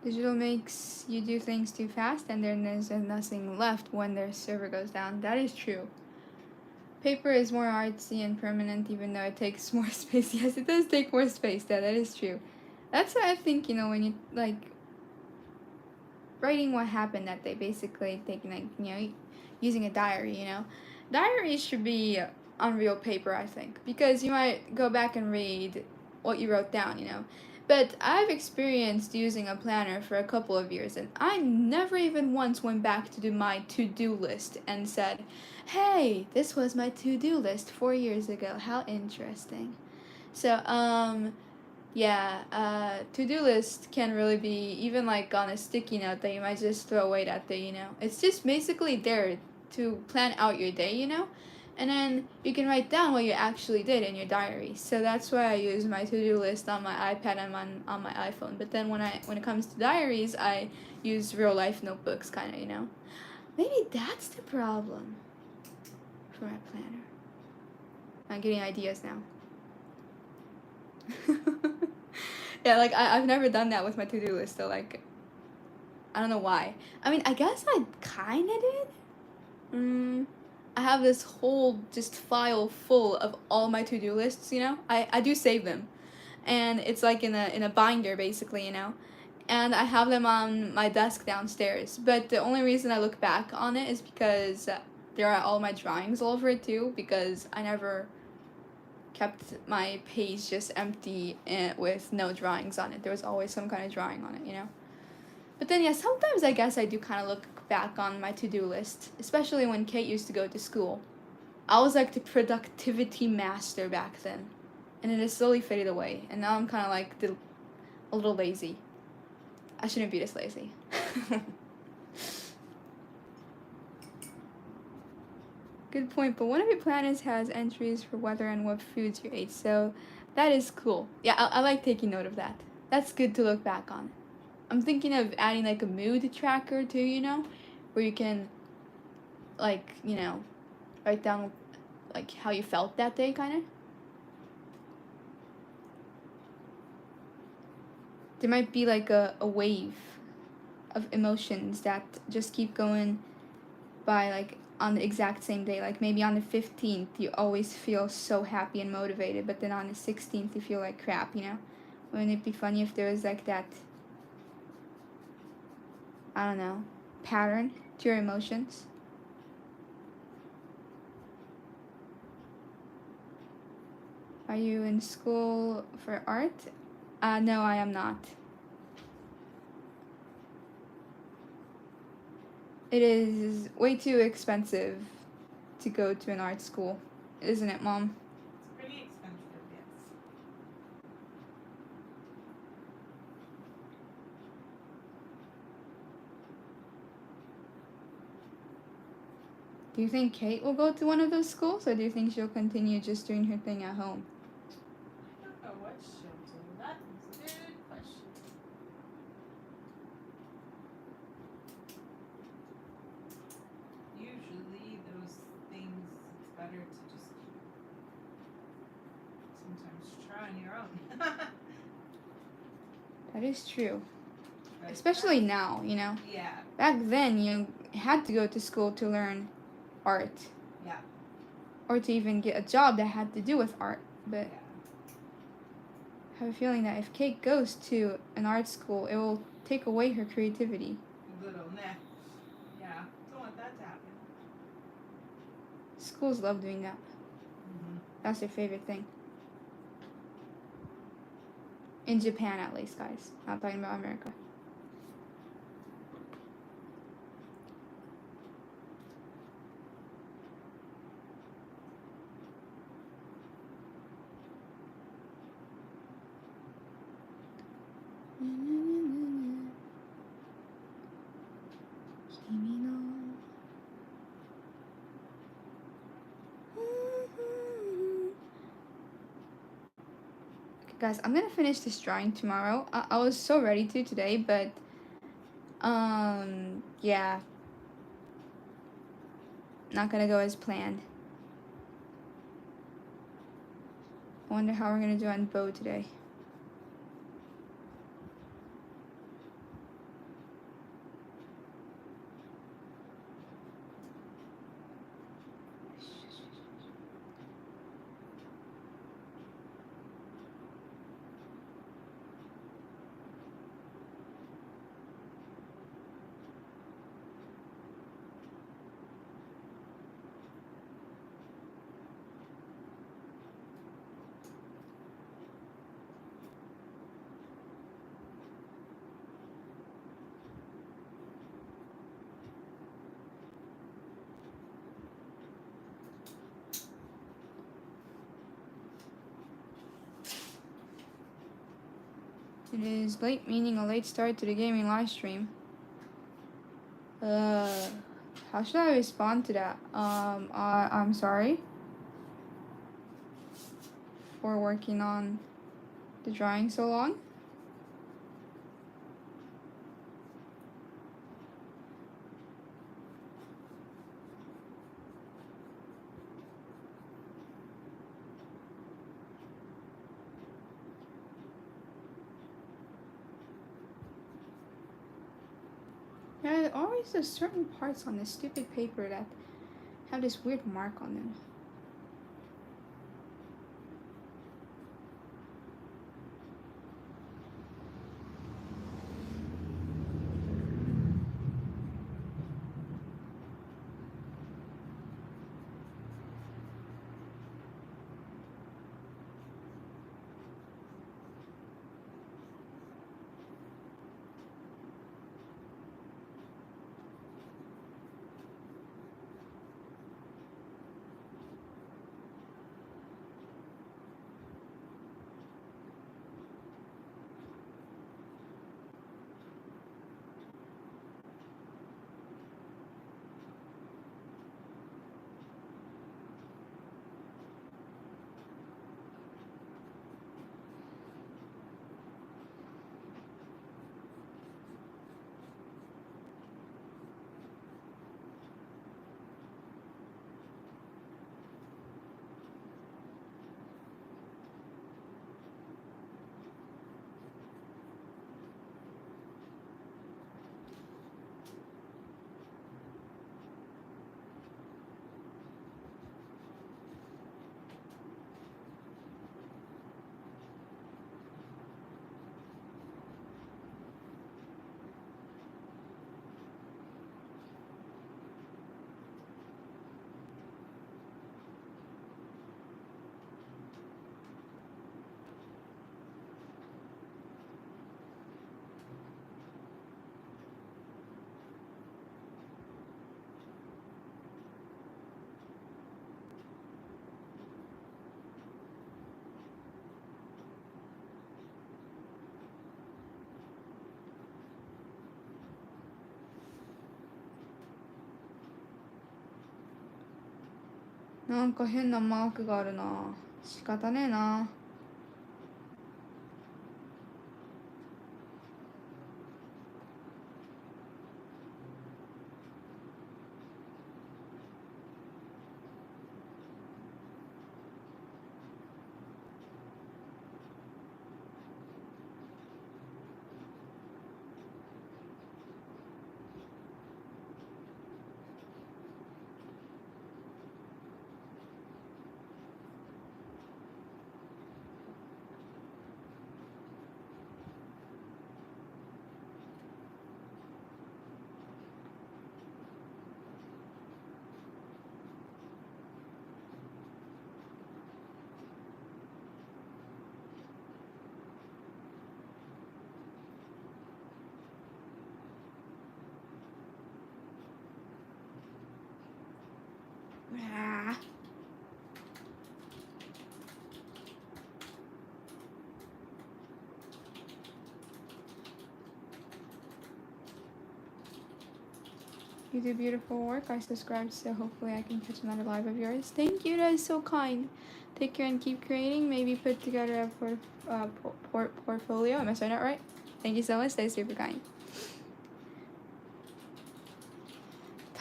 Digital makes you do things too fast and then there's nothing left when their server goes down. That is true. Paper is more artsy and permanent even though it takes more space. Yes, it does take more space. That is true. That's why I think, when you, writing what happened that day, basically taking, using a diary, Diaries should be on real paper, I think, because you might go back and read what you wrote down, But I've experienced using a planner for a couple of years, and I never even once went back to do my to-do list and said, hey, this was my to-do list 4 years ago. How interesting. So, to-do list can really be even on a sticky note that you might just throw away that day, It's just basically there to plan out your day, And then you can write down what you actually did in your diary. So that's why I use my to-do list on my iPad and on my iPhone. But then when it comes to diaries, I use real life notebooks kind of, Maybe that's the problem for my planner. I'm getting ideas now. Yeah, I've never done that with my to-do list, so I don't know why. I mean, I guess I kinda did. I have this whole just file full of all my to-do lists, I do save them. And it's in a binder basically, And I have them on my desk downstairs. But the only reason I look back on it is because there are all my drawings all over it too, because I never kept my page just empty with no drawings on it. There was always some kind of drawing on it, But then, yeah, sometimes I guess I do kind of look back on my to-do list, especially when Kate used to go to school. I was the productivity master back then, and it has slowly faded away, and now I'm kind of a little lazy. I shouldn't be this lazy. Good point, but one of your planners has entries for weather and what foods you ate, so that is cool. Yeah, I like taking note of that. That's good to look back on. I'm thinking of adding like a mood tracker too, you know, where you can like, you know, write down like how you felt that day kind of. There might be like a wave of emotions that just keep going by like on the exact same day. Like maybe on the 15th you always feel so happy and motivated, but then on the 16th you feel like crap, you know? Wouldn't it be funny if there was like that, I don't know, pattern to your emotions? Are you in school for art? No, I am not. It is way too expensive to go to an art school, isn't it, Mom? It's pretty expensive, yes. Do you think Kate will go to one of those schools, or do you think she'll continue just doing her thing at home? I don't know what she'll do. That is a good question. Usually those things, it's better to just sometimes try on your own. That is true. But Especially now, you know. yeah, Back then, you had to go to school to learn art. Yeah. Or to even get a job that had to do with art. But yeah. I have a feeling that if Kate goes to an art school, it will take away her creativity. A little, nah. Yeah, don't want that to happen. Schools love doing that. Mm-hmm. That's their favorite thing. In Japan, at least, guys. Not talking about America. Guys, I'm gonna finish this drawing tomorrow. I was so ready to today, but yeah, not gonna go as planned. I wonder how we're gonna do on Bo today. It is late, meaning a late start to the gaming live stream. How should I respond to that? I'm sorry for working on the drawing so long. Yeah, there always there's certain parts on this stupid paper that have this weird mark on them. なんか変なマークがあるな。仕方ねえな。うわー。You do beautiful work. I subscribed, so hopefully I can catch another live of yours. Thank you. That is so kind. Take care and keep creating. Maybe put together a portfolio. Am I saying that right? Thank you so much. That is super kind.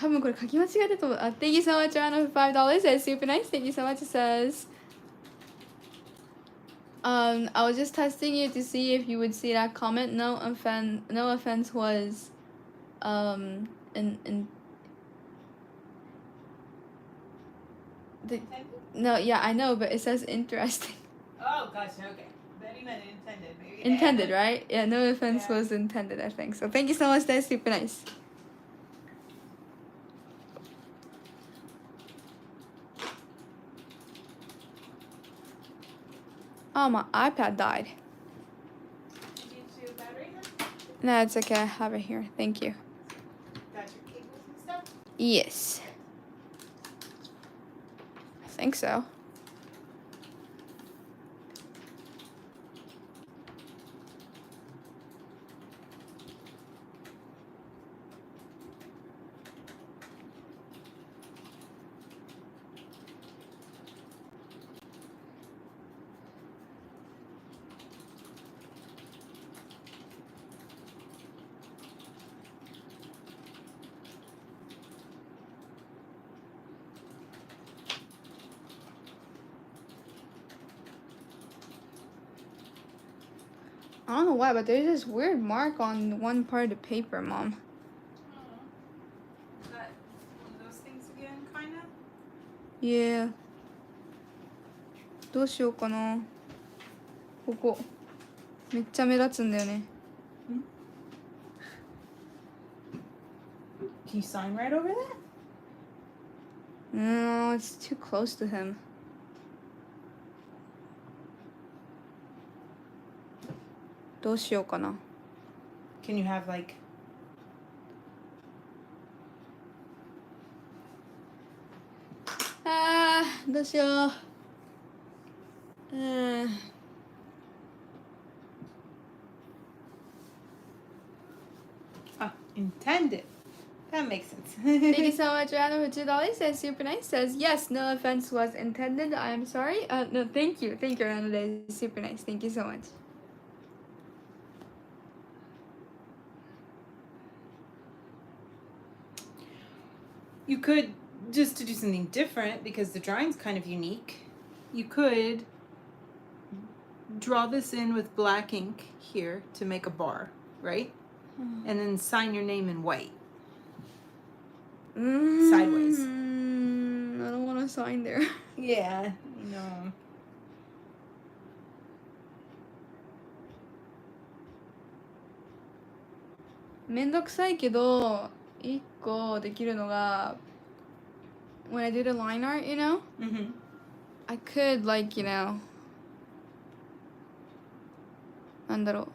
多分これ書き間違えたと思う。Thank you so much, Anna, for $5. That's super nice. Thank you so much. It says, I was just testing you to see if you would see that comment. No offense was, in the, no, yeah, I know, but it says interesting. Oh, gotcha. Okay. Betty meant intended. Maybe. Intended, right? Yeah, no offense Yeah. was intended, I think. So thank you so much. That's super nice. Oh, my iPad died. Did you get your battery? No, it's okay. I have it here. Thank you. Got your cables and stuff? Yes. I think so. I don't know why, but there's this weird mark on one part of the paper, Mom. Is that one of those things again, kind of? Yeah. どうしようかな。ここ。めっちゃ目立つんだよね。Can you sign right over that? No, it's too close to him. Can you have like... Intended. That makes sense. Thank you so much, Anna, for $2. That's super nice. Says, yes, no offense was intended. I am sorry. No, thank you. Thank you, Anna. That is super nice. Thank you so much. You could, just to do something different, because the drawing's kind of unique, you could draw this in with black ink here to make a bar, right? And then sign your name in white. Sideways. I don't want to sign there. Yeah, no. めんどくさいけど、一個できるのが、when I do the line art, you know? Mm-hmm. I could, like, you know, なんだろう。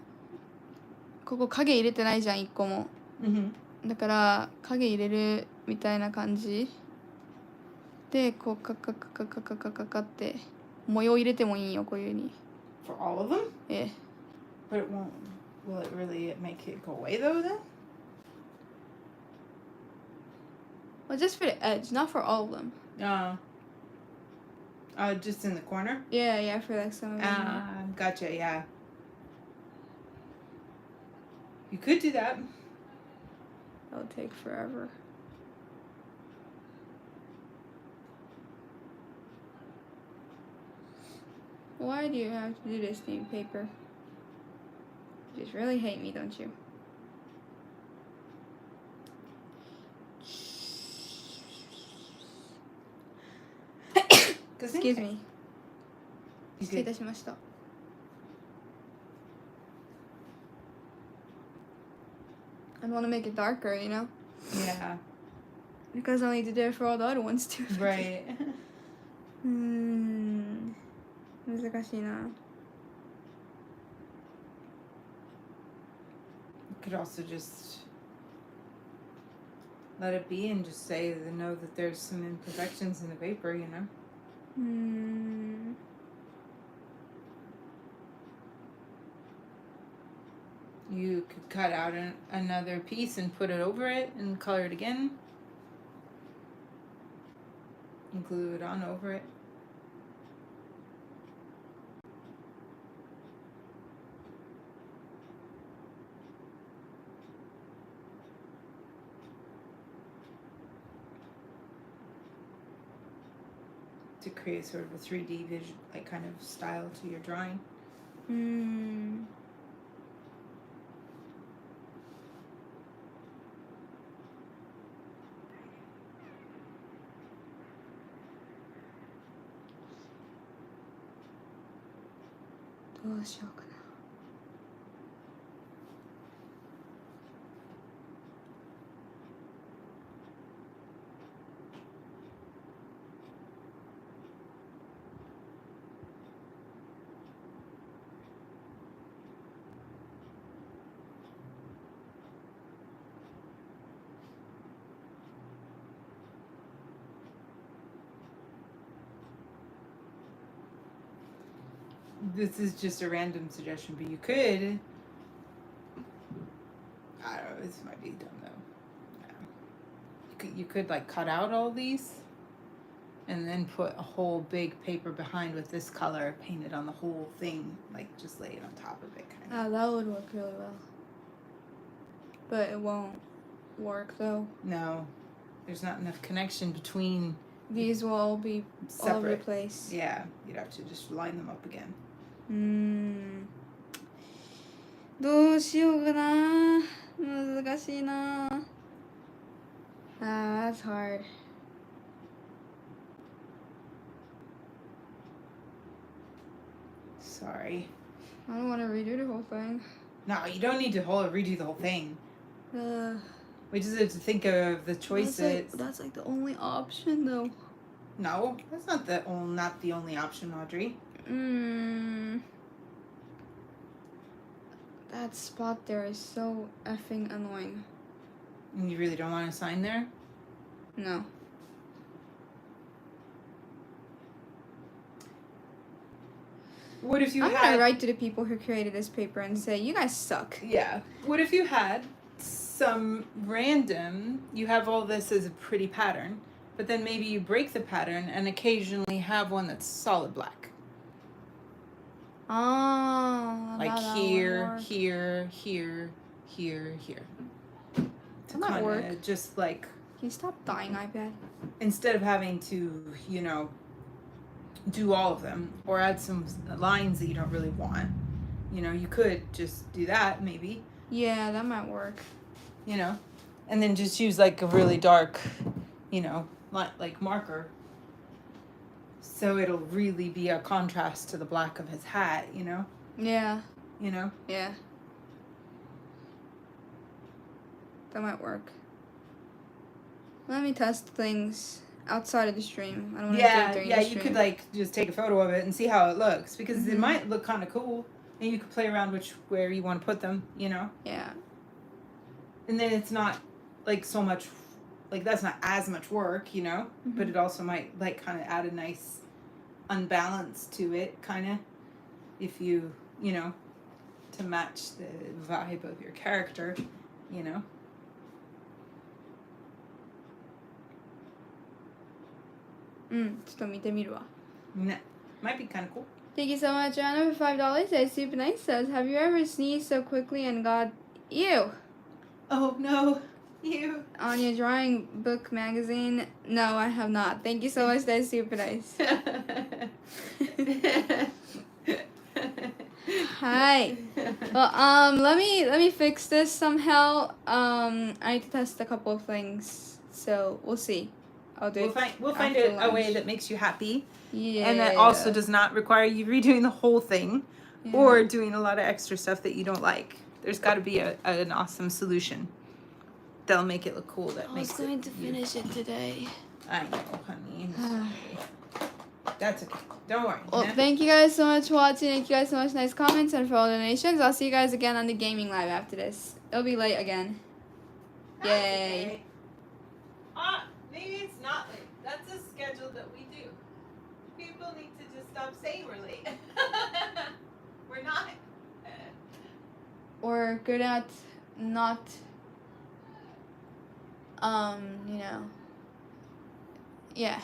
ここ影入れてないじゃん、一個も。Mm-hmm. だから、影入れるみたいな感じで、こう、カって模様入れてもいいよ、こういう風に。For all of them? Yeah. But it won't. Will it really make it go away though then? Well, just for the edge, not for all of them. Just in the corner? Yeah, for like some reason. Gotcha, yeah. You could do that. That'll take forever. Why do you have to do this to me, paper? You just really hate me, don't you? Excuse me. You 失礼い could, たしました. I want to make it darker, you know? yeah, Because I need to do it for all the other ones too. right. 難しいな. You could also just let it be and just say know that there's some imperfections in the paper, you know? You could cut out another piece and put it over it and color it again. And glue it on over it. To create sort of a 3D vision, like kind of style to your drawing. どうしようかな. This is just a random suggestion, but you could. I don't know. This might be dumb though. You could like cut out all these, and then put a whole big paper behind with this color painted on the whole thing, like just lay it on top of it, kind of. That would work really well. But it won't work though. No, there's not enough connection between. These will all be all over the Separate. place. Yeah, you'd have to just line them up again. どうしようかな. 難しいな. That's hard. Sorry. I don't want to redo the whole thing. No, you don't need to redo the whole thing. We just have to think of the choices. That's like the only option though. No, that's not the only option, Audrey. That spot there is so effing annoying. And you really don't want to sign there? No. What if you I'm had... gonna write to the people who created this paper and say, you guys suck. Yeah. What if you had some random... You have all this as a pretty pattern, but then maybe you break the pattern and occasionally have one that's solid black. Oh. Like here, here. That might work. Just like... Can you stop dying, iPad? Instead of having to, do all of them or add some lines that you don't really want, you could just do that maybe. Yeah, that might work. And then just use like a really dark, like marker. So it'll really be a contrast to the black of his hat, Yeah. Yeah. That might work. Let me test things outside of the stream. I don't want to do it during the stream. You could like just take a photo of it and see how it looks because it might look kind of cool and you could play around where you want to put them, Yeah. And then it's not like so much, like that's not as much work, but it also might like kind of add a nice unbalance to it, kind of, if you, to match the vibe of your character, ちょっと見てみるわ。Nah, might be kind of cool. Thank you so much, Anna, for $5. That's super nice. Says, have you ever sneezed so quickly and got ew Oh no, you. on your drawing book magazine? No, I have not. Thank you so much. That's super nice. Hi. Well, let me fix this somehow. I need to test a couple of things, so we'll see. I'll do it. We'll find after a way lunch. that makes you happy, Yeah. and that also does not require you redoing the whole thing, Yeah. or doing a lot of extra stuff that you don't like. There's got to be an awesome solution that'll make it look cool. That I was makes going it to finish it today. I know, honey. I'm sorry. That's okay. Don't worry. Well, Nah. thank you guys so much for watching. Thank you guys so much. Nice comments and for all donations. I'll see you guys again on the gaming live after this. It'll be late again. That's Yay. okay. Maybe it's not late. That's a schedule that we do. People need to just stop saying we're late. We're not. We're good at not, yeah.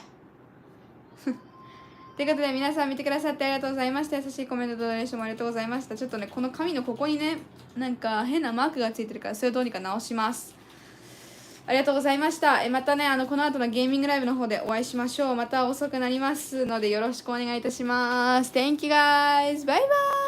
ということで皆さん見てくださってありがとうございました。優しいコメントとドネーションもありがとうございました。ちょっとね、この紙のここにね、なんか変なマークがついてるから、それをどうにか直します。ありがとうございました。またね、この後のゲーミングライブの方でお会いしましょう。また遅くなりますのでよろしくお願いいたします。Thank you guys! バイバイ